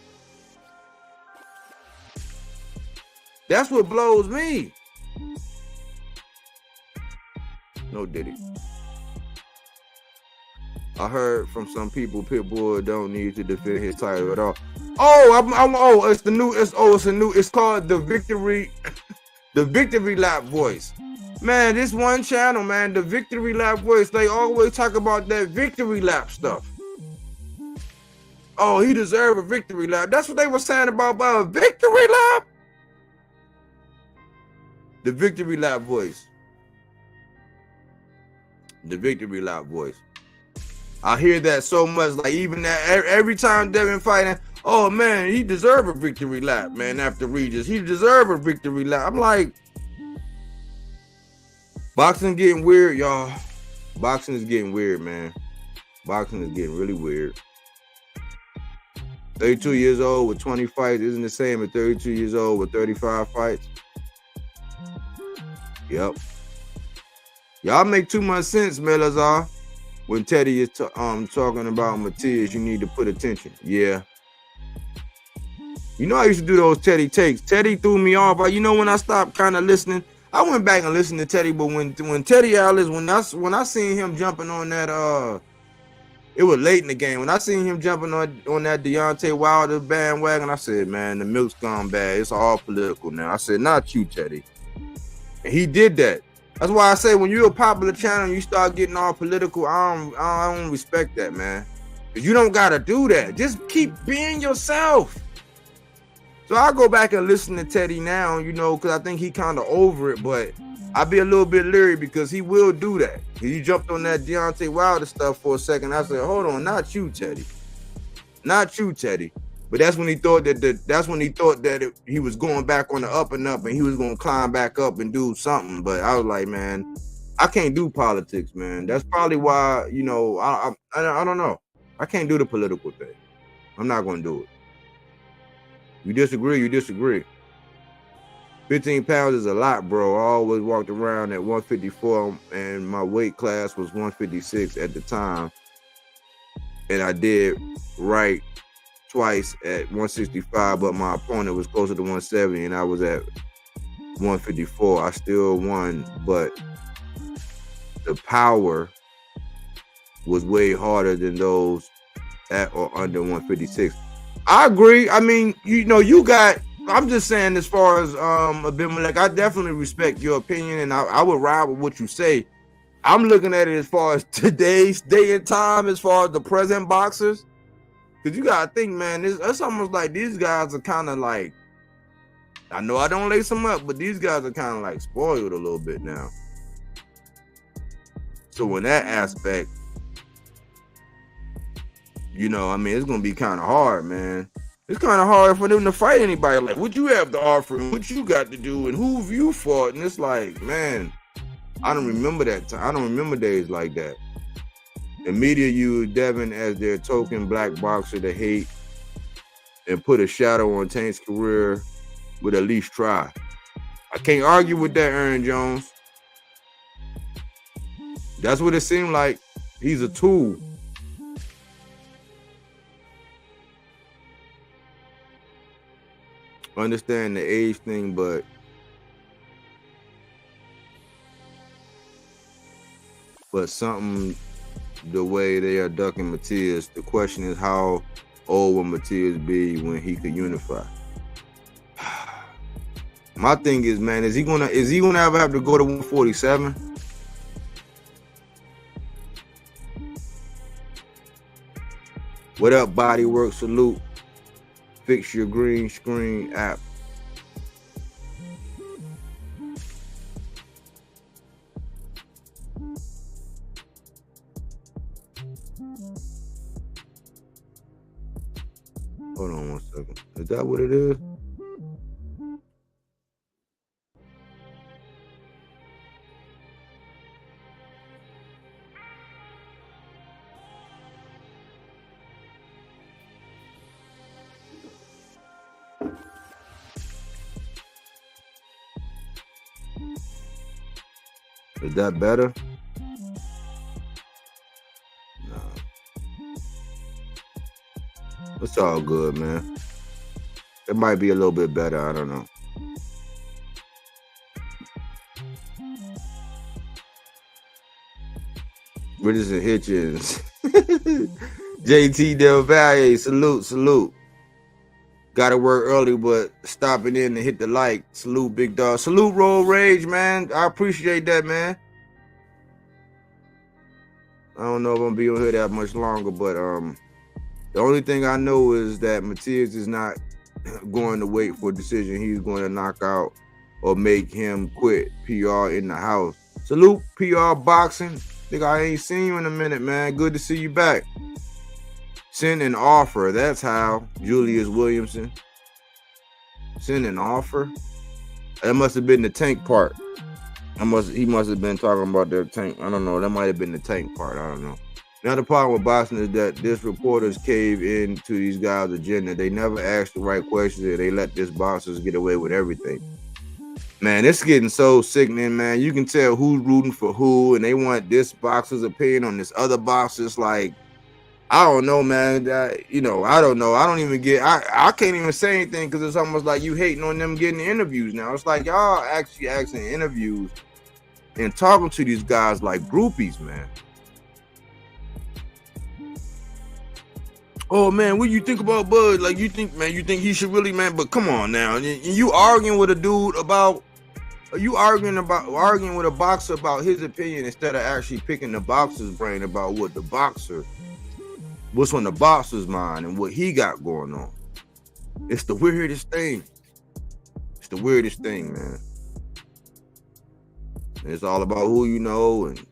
That's what blows me. No Diddy. I heard from some people Pitbull don't need to defend his title at all. It's called the victory lap voice. Man, this one channel, man, the Victory Lap voice, they always talk about that victory lap stuff. Oh, he deserved a victory lap. That's what they were saying about a victory lap. The Victory Lap voice. The Victory Lap voice. I hear that so much. Like even that every time Devin fighting, oh man, he deserved a victory lap, man. After Regis, he deserved a victory lap. I'm like, boxing getting weird, y'all. Boxing is getting weird, man. Boxing is getting really weird. 32 years old with 20 fights isn't the same as 32 years old with 35 fights. Yep. Y'all make too much sense, Melazar. When Teddy is talking about Matias, you need to put attention. Yeah. You know I used to do those Teddy takes. Teddy threw me off. But you know when I stopped kind of listening, I went back and listened to Teddy. But when Teddy Alice, when I seen him jumping on that, it was late in the game. When I seen him jumping on that Deontay Wilder bandwagon, I said, man, the milk's gone bad. It's all political now. I said, not you, Teddy. And he did that. That's why I say when you're a popular channel and you start getting all political, I don't respect that, man. Because you don't got to do that. Just keep being yourself. So I go back and listen to Teddy now, you know, because I think he kind of over it. But I be a little bit leery because he will do that. He jumped on that Deontay Wilder stuff for a second. I said, hold on, not you, Teddy. Not you, Teddy. But that's when he thought that he was going back on the up and up and he was going to climb back up and do something. But I was like, man, I can't do politics, man. That's probably why, you know, I don't know. I can't do the political thing. I'm not going to do it. You disagree, you disagree. 15 pounds is a lot, bro. I always walked around at 154 and my weight class was 156 at the time. And I did right twice at 165, but my opponent was closer to 170 and I was at 154. I still won, but the power was way harder than those at or under 156. I agree. I mean, you know, I'm just saying as far as Abimelech, I definitely respect your opinion and I would ride with what you say. I'm looking at it as far as today's day and time, as far as the present boxers. Because you got to think, man, it's almost like these guys are kind of like, I know I don't lace them up, but these guys are kind of like spoiled a little bit now. So in that aspect, you know, I mean, it's going to be kind of hard, man. It's kind of hard for them to fight anybody. Like, what you have to offer and what you got to do and who have you fought? And it's like, man, I don't remember that time. I don't remember days like that. The media used Devin as their token black boxer to hate and put a shadow on Tank's career with at least try. I can't argue with that, Aaron Jones. That's what it seemed like. He's a tool. Understand the age thing, but something the way they are ducking Matias. The question is, how old will Matias be when he could unify? My thing is, man, is he gonna ever have to go to 147? What up, Bodywork? Salute. Fix your green screen app. Hold on one second. Is that what it is? Is that better? No. It's all good, man. It might be a little bit better. I don't know. Richardson Hitchens. JT Del Valle. Salute, salute. Gotta work early, but stopping in to hit the like. Salute, big dog. Salute, Roll Rage, man. I appreciate that, man. I don't know if I'm gonna be on here that much longer, but the only thing I know is that Matias is not going to wait for a decision. He's going to knock out or make him quit PR in the house. Salute, PR Boxing. Think I ain't seen you in a minute, man. Good to see you back. Send an offer. That's how. Julius Williamson. Send an offer. That must have been the tank part. He must have been talking about their tank. I don't know. That might have been the tank part. I don't know. Now the problem with boxing is that this reporters cave into these guys' agenda. They never ask the right questions and they let this boxers get away with everything. Man, it's getting so sickening, man. You can tell who's rooting for who, and they want this boxer's opinion on this other boxer's. Like, I don't know, man. I don't know. I don't even get. I can't even say anything because it's almost like you hating on them getting interviews now. It's like y'all actually asking interviews and talking to these guys like groupies, man. Oh man, what you think about Bud? Like you think he should really, man? But come on now, you arguing with a dude about. Are you arguing with a boxer about his opinion instead of actually picking the boxer's brain about what's on the boxer's mind and what he got going on? It's the weirdest thing. It's the weirdest thing, man. It's all about who you know, and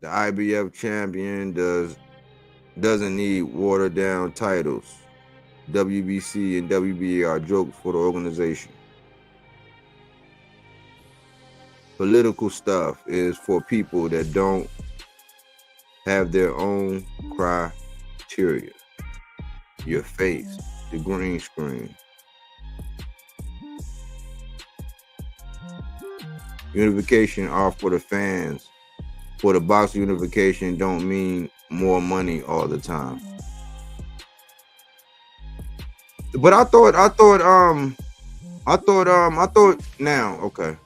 the IBF champion doesn't need watered down titles. WBC and WBA are jokes for the organization. Political stuff is for people that don't have their own criteria. Your face, the green screen. Unification are for the fans. For the boxing, unification don't mean more money all the time. But I thought now, okay.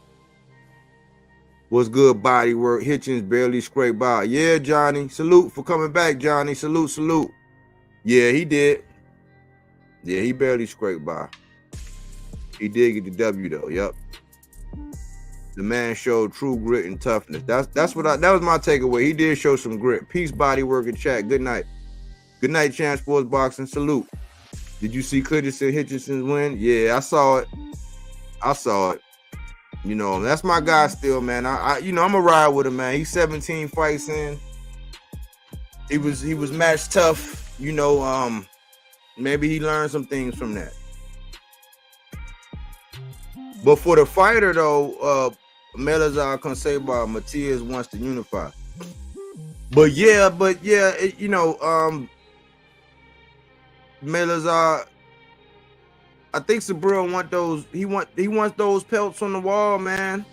What's good, body work? Hitchens barely scraped by. Yeah, Johnny. Salute for coming back, Johnny. Salute. Yeah, he did. Yeah, he barely scraped by. He did get the W though. Yep. The man showed true grit and toughness. That was my takeaway. He did show some grit. Peace, body work, and chat. Good night. Good night, Champ Sports Boxing. Salute. Did you see Clinton Hitchenson's win? Yeah, I saw it. You know, that's my guy still, man. I'm a ride with him, man. He's 17 fights in. He was match tough. You know, maybe he learned some things from that. But for the fighter, though, Melazar Conseba Matias wants to unify. But yeah, Melazar, I think Subriel want those. He wants those pelts on the wall, man.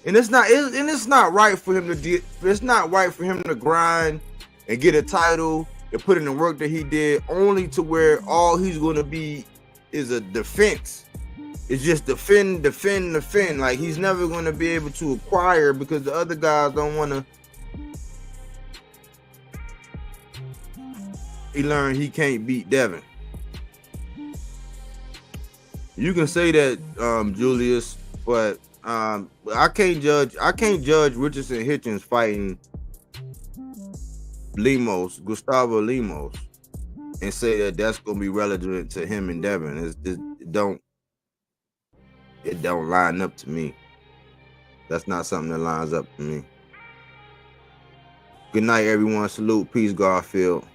And it's not right for him to it's not right for him to grind and get a title and put in the work that he did, only to where all he's going to be is a defense. It's just defend. Like he's never going to be able to acquire because the other guys don't want to. He learned he can't beat Devin. You can say that, Julius, but I can't judge Richardson Hitchens fighting Gustavo Lemos, and say that that's gonna be relevant to him and Devin. It don't line up to me. That's not something that lines up to me. Good night, everyone. Salute, peace, Garfield.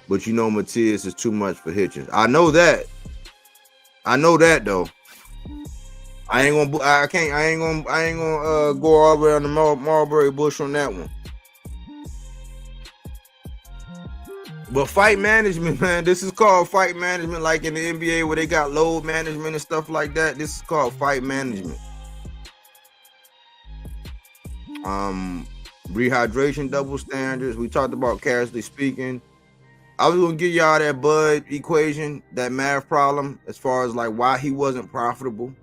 But you know, Matias is too much for Hitchens. I know that though. I ain't gonna go all the way on the Marlboro Bush on that one. But fight management, man, this is called fight management, like in the NBA where they got load management and stuff like that. This is called fight management. Rehydration double standards. We talked about casually speaking. I was gonna give y'all that Bud equation, that math problem, as far as like why he wasn't profitable.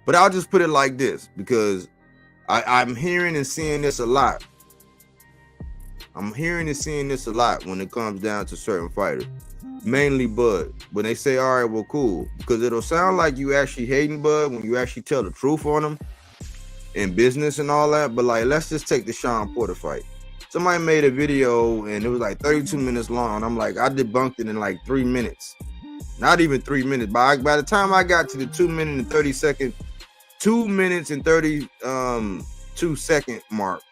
But I'll just put it like this, because I'm hearing and seeing this a lot. I'm hearing and seeing this a lot when it comes down to certain fighters, mainly Bud. When they say, all right, well, cool, because it'll sound like you actually hating Bud when you actually tell the truth on him in business and all that. But like, let's just take the Sean Porter fight. Somebody made a video and it was like 32 minutes long. I'm like, I debunked it in like 3 minutes. Not even 3 minutes. By the time I got to the 2 minute and 30 second, 2 minutes and 32 second mark,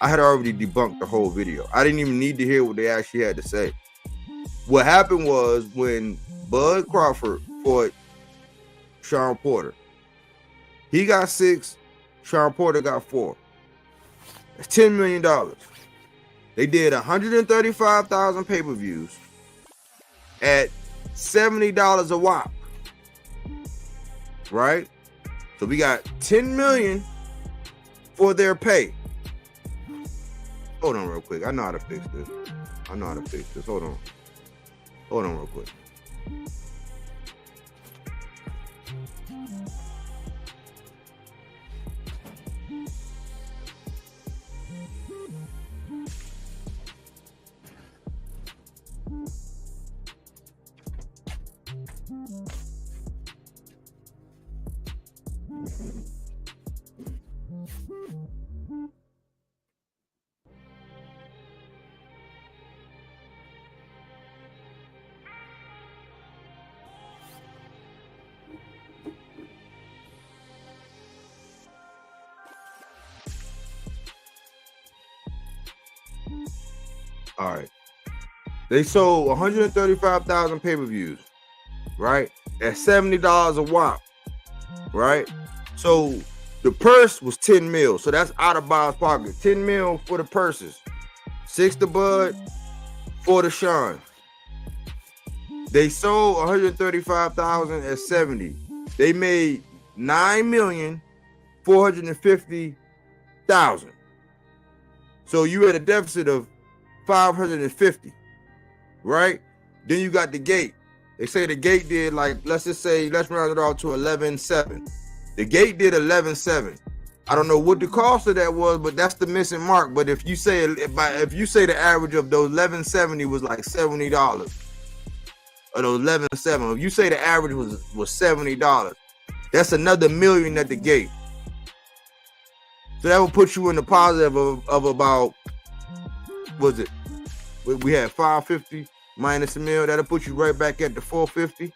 I had already debunked the whole video. I didn't even need to hear what they actually had to say. What happened was when Bud Crawford fought Sean Porter, he got 6, Sean Porter got 4. That's $10 million. They did 135,000 pay-per-views at $70 a wop, right? So we got $10 million for their pay. Hold on real quick. I know how to fix this. Hold on real quick. All right. They sold 135,000 pay-per-views, right? At $70 a wop, right? So the purse was 10 mil. So that's out of Bob's pocket. 10 mil for the purses. 6 to Bud, 4 to Sean. They sold 135,000 at 70. They made 9,450,000. So you had a deficit of 550, right? Then you got the gate. They say the gate did, like, let's round it off to 11.7. The gate did 11.7. I don't know what the cost of that was, but that's the missing mark. But if you say the average of those 11.70 was like $70, or those 11.7, if you say the average was $70, that's another $1 million at the gate. So that would put you in the positive of about, was it? We had 550 minus $1 million. That'll put you right back at the 450.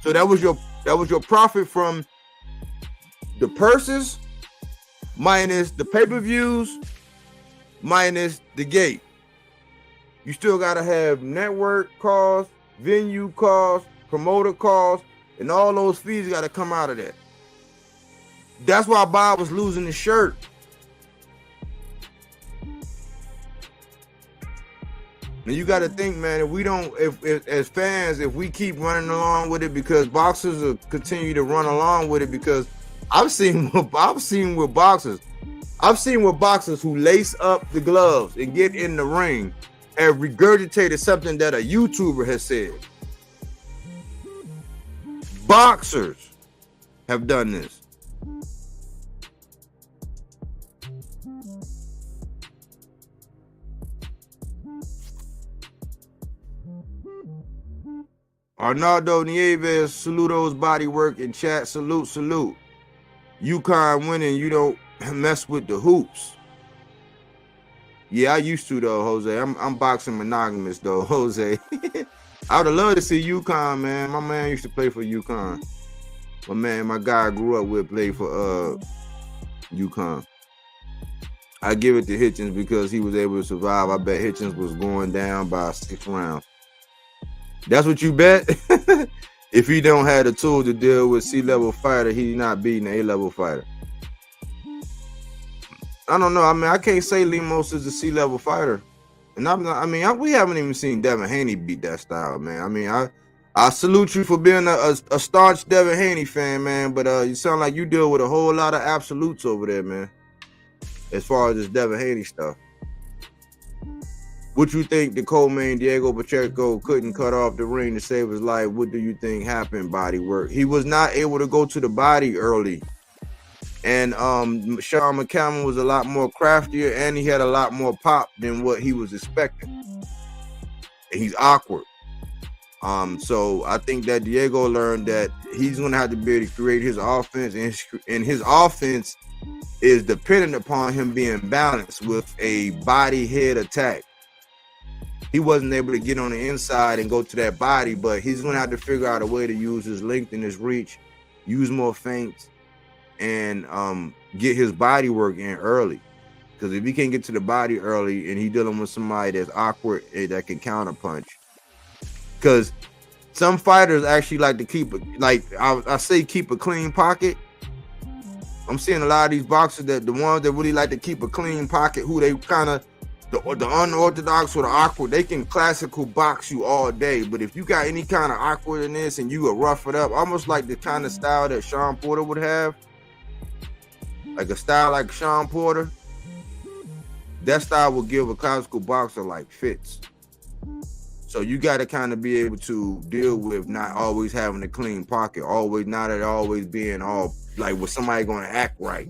So that was your profit from the purses minus the pay-per-views minus the gate. You still gotta have network costs, venue costs, promoter costs, and all those fees gotta come out of that. That's why Bob was losing his shirt. And you got to think, man, if as fans, if we keep running along with it, because boxers will continue to run along with it, because I've seen with boxers who lace up the gloves and get in the ring and regurgitated something that a YouTuber has said. Boxers have done this. Arnaldo Nieves, Saludo's body work in chat. Salute. UConn winning, you don't mess with the hoops. Yeah, I used to though, Jose. I'm boxing monogamous though, Jose. I would have loved to see UConn, man. My man used to play for UConn. My guy I grew up with played for UConn. I give it to Hitchens because he was able to survive. I bet Hitchens was going down by 6 rounds. That's what you bet? If he don't have the tool to deal with C-level fighter, he's not beating an A-level fighter. I don't know. I mean, I can't say Lemos is a C-level fighter. And we haven't even seen Devin Haney beat that style, man. I mean, I salute you for being a staunch Devin Haney fan, man. But you sound like you deal with a whole lot of absolutes over there, man. As far as this Devin Haney stuff. What you think the co-main Diego Pacheco couldn't cut off the ring to save his life? What do you think happened? Body work. He was not able to go to the body early. And Sean McCammon was a lot more craftier, and he had a lot more pop than what he was expecting. And he's awkward. So I think that Diego learned that he's going to have to be able to create his offense, and his offense is dependent upon him being balanced with a body head attack. He wasn't able to get on the inside and go to that body, but he's going to have to figure out a way to use his length and his reach, use more feints, and get his body work in early. Because if he can't get to the body early and he's dealing with somebody that's awkward that can counterpunch. Because some fighters actually like to keep keep a clean pocket. I'm seeing a lot of these boxers that the ones that really like to keep a clean pocket, who they kind of the unorthodox or the awkward, they can classical box you all day. But if you got any kind of awkwardness and you will rough it up, almost like the kind of style that Sean Porter would have, like a style like Sean Porter, that style will give a classical boxer like fits. So you got to kind of be able to deal with not always having a clean pocket, always being all like with somebody going to act right.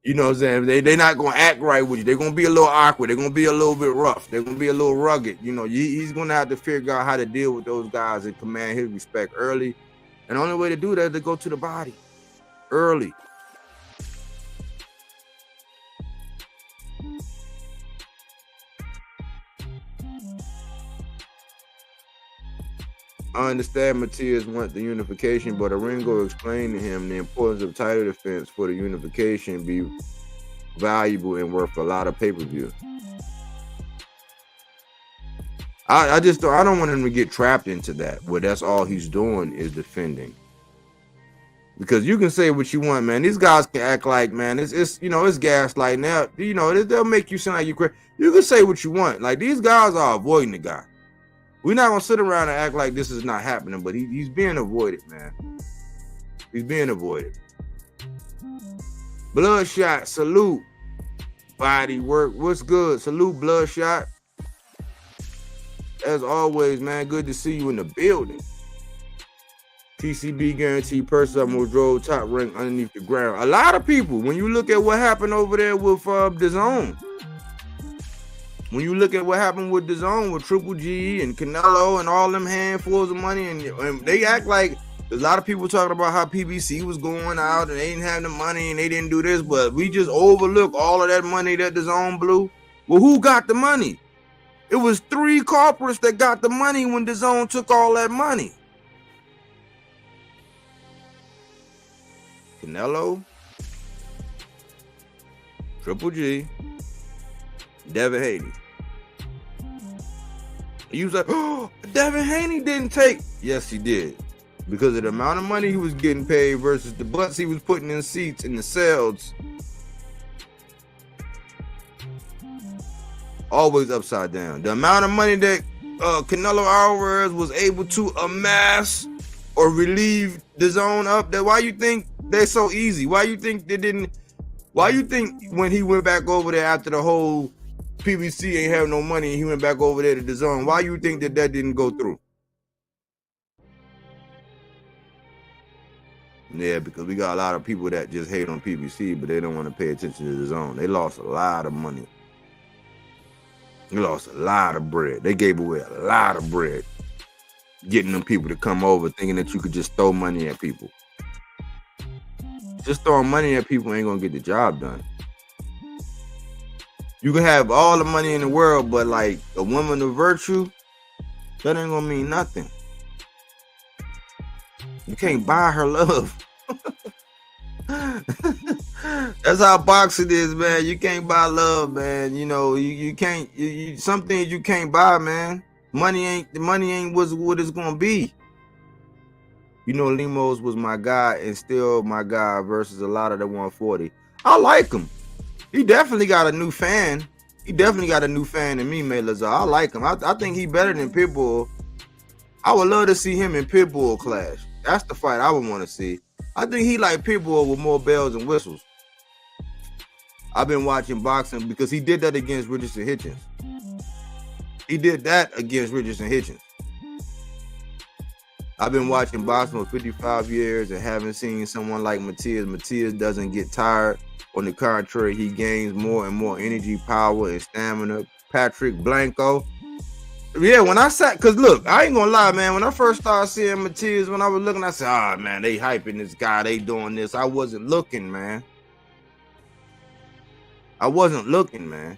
You know what I'm saying? They're not going to act right with you. They're going to be a little awkward. They're going to be a little bit rough. They're going to be a little rugged. You know, he's going to have to figure out how to deal with those guys and command his respect early. And the only way to do that is to go to the body early. I understand Matias wants the unification, but Aringo explained to him the importance of title defense for the unification be valuable and worth a lot of pay-per-view. I don't want him to get trapped into that, where that's all he's doing is defending. Because you can say what you want, man. These guys can act like, man, it's gaslighting. Now, they'll make you sound like you crazy. You can say what you want. Like, these guys are avoiding the guy. We're not going to sit around and act like this is not happening, but he's being avoided, man. He's being avoided. Bloodshot, salute. Body work, what's good? Salute, Bloodshot. As always, man, good to see you in the building. TCB guaranteed purse up with drove top rank underneath the ground. A lot of people, when you look at what happened over there with DAZN, when you look at what happened with DAZN, with Triple G and Canelo and all them handfuls of money, and they act like there's a lot of people talking about how PBC was going out and they didn't have the money and they didn't do this, but we just overlook all of that money that DAZN blew. Well, who got the money? It was 3 corporates that got the money when DAZN took all that money. Canelo, Triple G, Devin Haney. You was like, oh, Devin Haney didn't take. Yes, he did. Because of the amount of money he was getting paid versus the butts he was putting in seats in the cells. Always upside down. The amount of money that Canelo Alvarez was able to amass or relieve DAZN up, that why you think they're so easy? Why you think they didn't? Why you think when he went back over there after the whole PBC ain't have no money and he went back over there to DAZN, why you think that didn't go through? Yeah, because we got a lot of people that just hate on PBC, but they don't want to pay attention to DAZN. They lost a lot of money. They lost a lot of bread. They gave away a lot of bread. Getting them people to come over thinking that you could just throw money at people. Just throwing money at people ain't going to get the job done. You can have all the money in the world, but like a woman of virtue, that ain't going to mean nothing. You can't buy her love. That's how boxing is, man. You can't buy love, man. You know, you can't. Some things you can't buy, man. The money ain't what it's gonna be. You know, Limos was my guy and still my guy versus a lot of the 140. I like him. He definitely got a new fan. He definitely got a new fan in me, Maylaza. I like him. I think he better than Pitbull. I would love to see him and Pitbull clash. That's the fight I would want to see. I think he like Pitbull with more bells and whistles. I've been watching boxing because he did that against Richardson Hitchens. He did that against Richardson Hitchens. I've been watching boxing for 55 years and haven't seen someone like Matias. Matias doesn't get tired. On the contrary, he gains more and more energy, power, and stamina. Patrick Blanco. Yeah, when I sat, because look, I ain't gonna lie, man. When I first started seeing Matias, when I was looking, I said, oh, man, they hyping this guy. They doing this. I wasn't looking, man. I wasn't looking, man.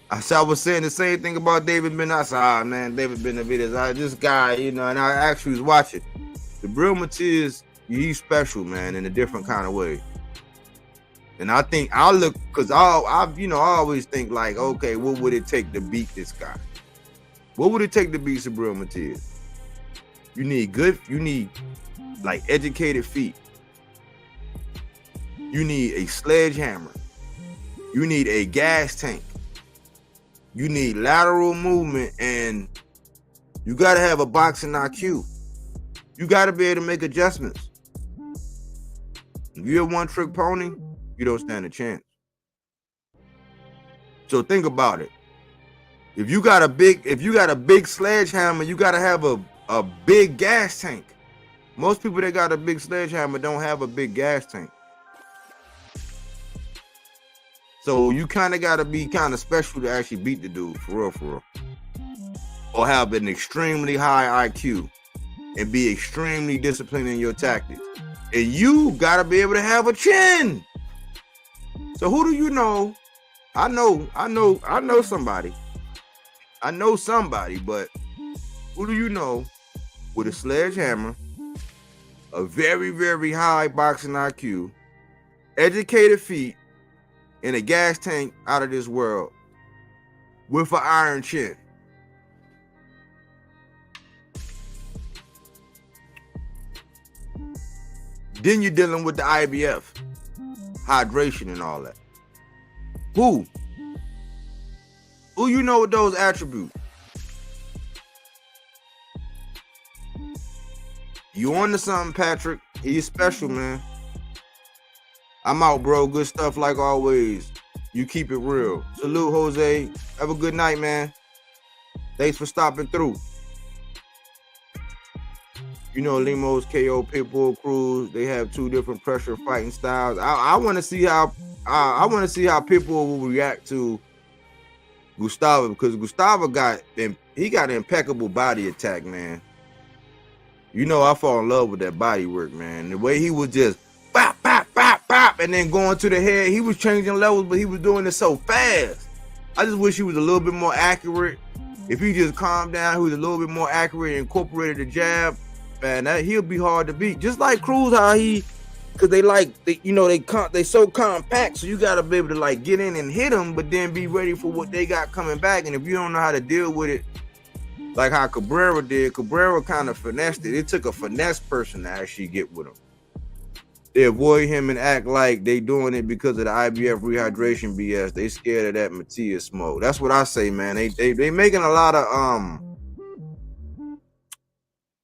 I was saying the same thing about David Ben. I said, oh, man, David Benavidez. This guy, you know, and I actually was watching. Subriel Matias, he's special, man, in a different kind of way. And I think I'll look, because I always think like, okay, what would it take to beat this guy? What would it take to beat Subriel Matias? You need like educated feet. You need a sledgehammer. You need a gas tank. You need lateral movement, and you got to have a boxing IQ. You got to be able to make adjustments. If you're a one-trick pony, you don't stand a chance. So think about it. If you got a big sledgehammer, you got to have a big gas tank. Most people that got a big sledgehammer don't have a big gas tank. So you kind of got to be kind of special to actually beat the dude, for real. Or have an extremely high IQ and be extremely disciplined in your tactics. And you got to be able to have a chin. So who do you know? I know somebody. I know somebody, but who do you know with a sledgehammer, a very, very high boxing IQ, educated feet, and a gas tank out of this world with an iron chin? Then you're dealing with the IBF, hydration and all that. Who you know with those attributes? You on to something, Patrick. He's special, man. I'm out, bro. Good stuff like always. You keep it real. Salute, Jose. Have a good night, man. Thanks for stopping through. You know, Limo's KO Pitbull Cruz. They have two different pressure fighting styles. I want to see how Pitbull will react to Gustavo, because Gustavo got an impeccable body attack, man. You know, I fall in love with that body work, man. The way he was just bop, bop, bop, bop, and then going to the head. He was changing levels, but he was doing it so fast. I just wish he was a little bit more accurate. If he just calmed down, he was a little bit more accurate and incorporated the jab, man, he'll be hard to beat. Just like Cruz, how because they so compact, so you gotta be able to like get in and hit them, but then be ready for what they got coming back. And if you don't know how to deal with it, like how Cabrera did, Cabrera kind of finessed it. It took a finesse person to actually get with him. They avoid him and act like they doing it because of the IBF rehydration BS. They scared of that Matias smoke. That's what I say, man. They making a lot of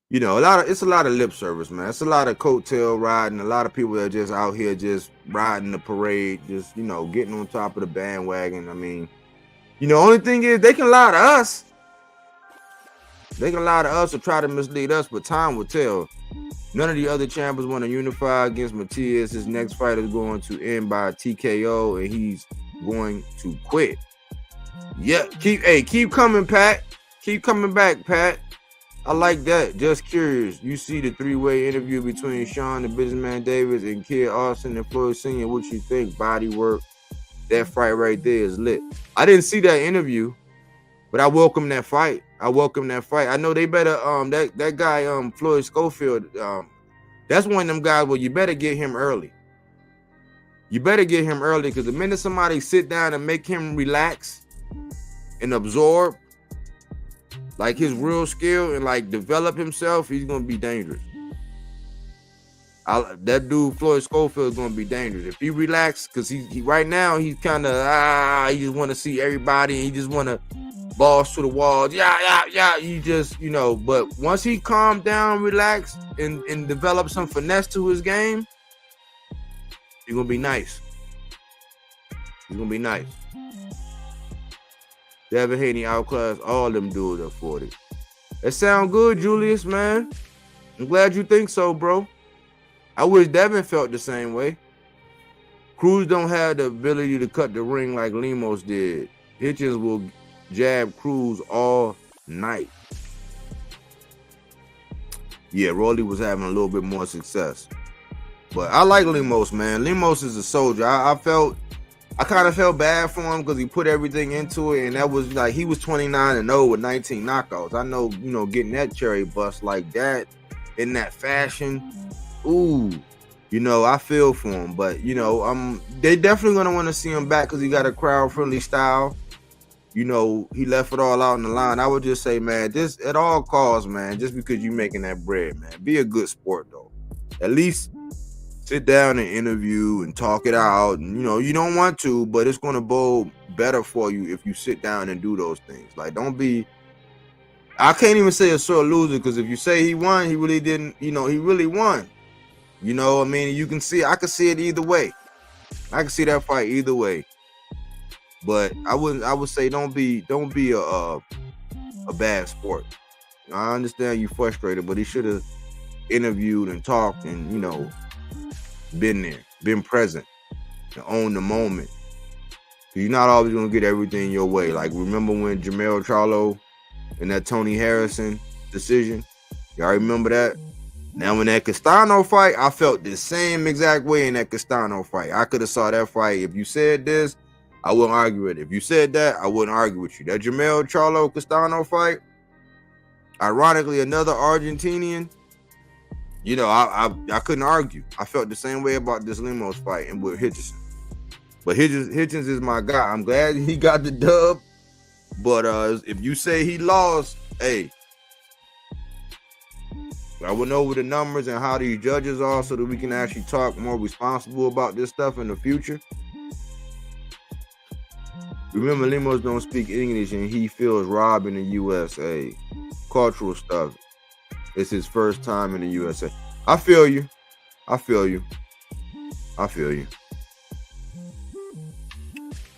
it's a lot of lip service, man. It's a lot of coattail riding. A lot of people that are just out here just riding the parade, just, getting on top of the bandwagon. I mean, only thing is they can lie to us. They can lie to us or try to mislead us, but time will tell. None of the other champions want to unify against Matias. His next fight is going to end by TKO, and he's going to quit. Yeah, keep coming, Pat. Keep coming back, Pat. I like that. Just curious. You see the three-way interview between Sean, the Businessman Davis, and Kid Austin and Floyd Sr. What you think? Body work. That fight right there is lit. I didn't see that interview, but I welcome that fight. I know they better that guy Floyd Schofield, that's one of them guys where you better get him early. You better get him early, because the minute somebody sit down and make him relax and absorb like his real skill and like develop himself, he's gonna be dangerous. That dude Floyd Schofield is gonna be dangerous if he relax, because he right now he's kind of he just want to see everybody. He just want to balls to the walls. Yeah. You just But once he calm down, relax, and develop some finesse to his game, he's gonna be nice. Devin Haney outclassed all them dudes at 40. That sound good, Julius, man. I'm glad you think so, bro. I wish Devin felt the same way. Cruz don't have the ability to cut the ring like Lemos did. Hitchens will jab Cruz all night. Yeah, Rolly was having a little bit more success. But I like Lemos, man. Lemos is a soldier. I kind of felt bad for him because he put everything into it, and that was like he was 29-0 with 19 knockouts. I know, getting that cherry bust like that in that fashion, ooh, I feel for him. But they definitely gonna want to see him back because he got a crowd-friendly style. He left it all out on the line. I would just say, man, this at all costs, man, just because you making that bread, man, be a good sport though. At least sit down and interview and talk it out. And, you don't want to, but it's going to bode better for you if you sit down and do those things. Like, don't be, I can't even say a sore loser, because if you say he won, he really didn't, he really won. I mean, you can see, I can see it either way. I can see that fight either way. But I would say don't be a bad sport. I understand you frustrated, but he should have interviewed and talked and, been there, been present, and own the moment. You're not always gonna get everything your way. Like, remember when Jermell Charlo and that Tony Harrison decision? Y'all remember that? Now, in that Castano fight, I felt the same exact way in that Castano fight. I could have saw that fight. If you said this, I wouldn't argue it. If you said that, I wouldn't argue with you. That Jermell Charlo Castano fight, ironically, another Argentinian. I couldn't argue. I felt the same way about this Lemos fight and with Hitchens. But Hitchens is my guy. I'm glad he got the dub. But if you say he lost, hey, I went over the numbers and how these judges are so that we can actually talk more responsible about this stuff in the future. Remember, Lemos don't speak English and he feels robbed in the USA. Cultural stuff. It's his first time in the USA. I feel you.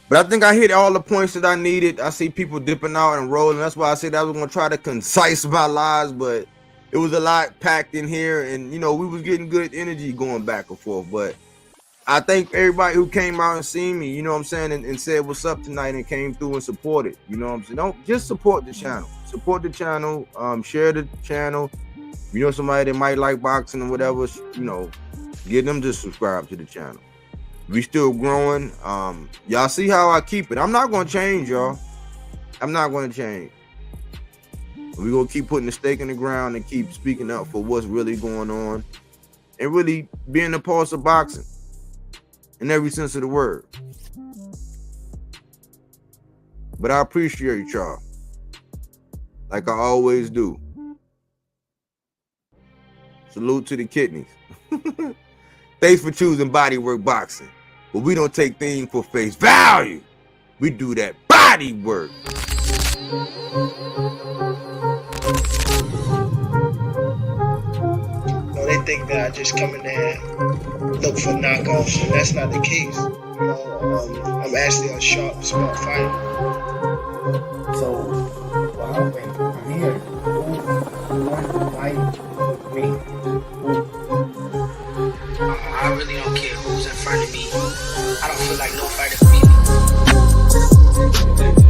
But I think I hit all the points that I needed. I see people dipping out and rolling. That's why I said I was going to try to concise my lives, but it was a lot packed in here. And, we was getting good energy going back and forth. But I thank everybody who came out and seen me, and said what's up tonight and came through and supported. Don't just support the channel. Support the channel. Share the channel. Somebody that might like boxing or whatever, get them to subscribe to the channel. We still growing. Y'all see how I keep it. I'm not going to change, y'all. I'm not going to change. We're going to keep putting the stake in the ground and keep speaking up for what's really going on and really being a pulse of boxing in every sense of the word. But I appreciate y'all like I always do. Salute to the kidneys. Thanks for choosing Bodywork Boxing. But we don't take things for face value. We do that body work. They think that I just come in there and look for knockoffs, and that's not the case. I'm actually a sharp, smart fighter. So, what happened? I'm here. Who wants to fight with me? I really don't care who's in front of me. I don't feel like no fighter can beat me.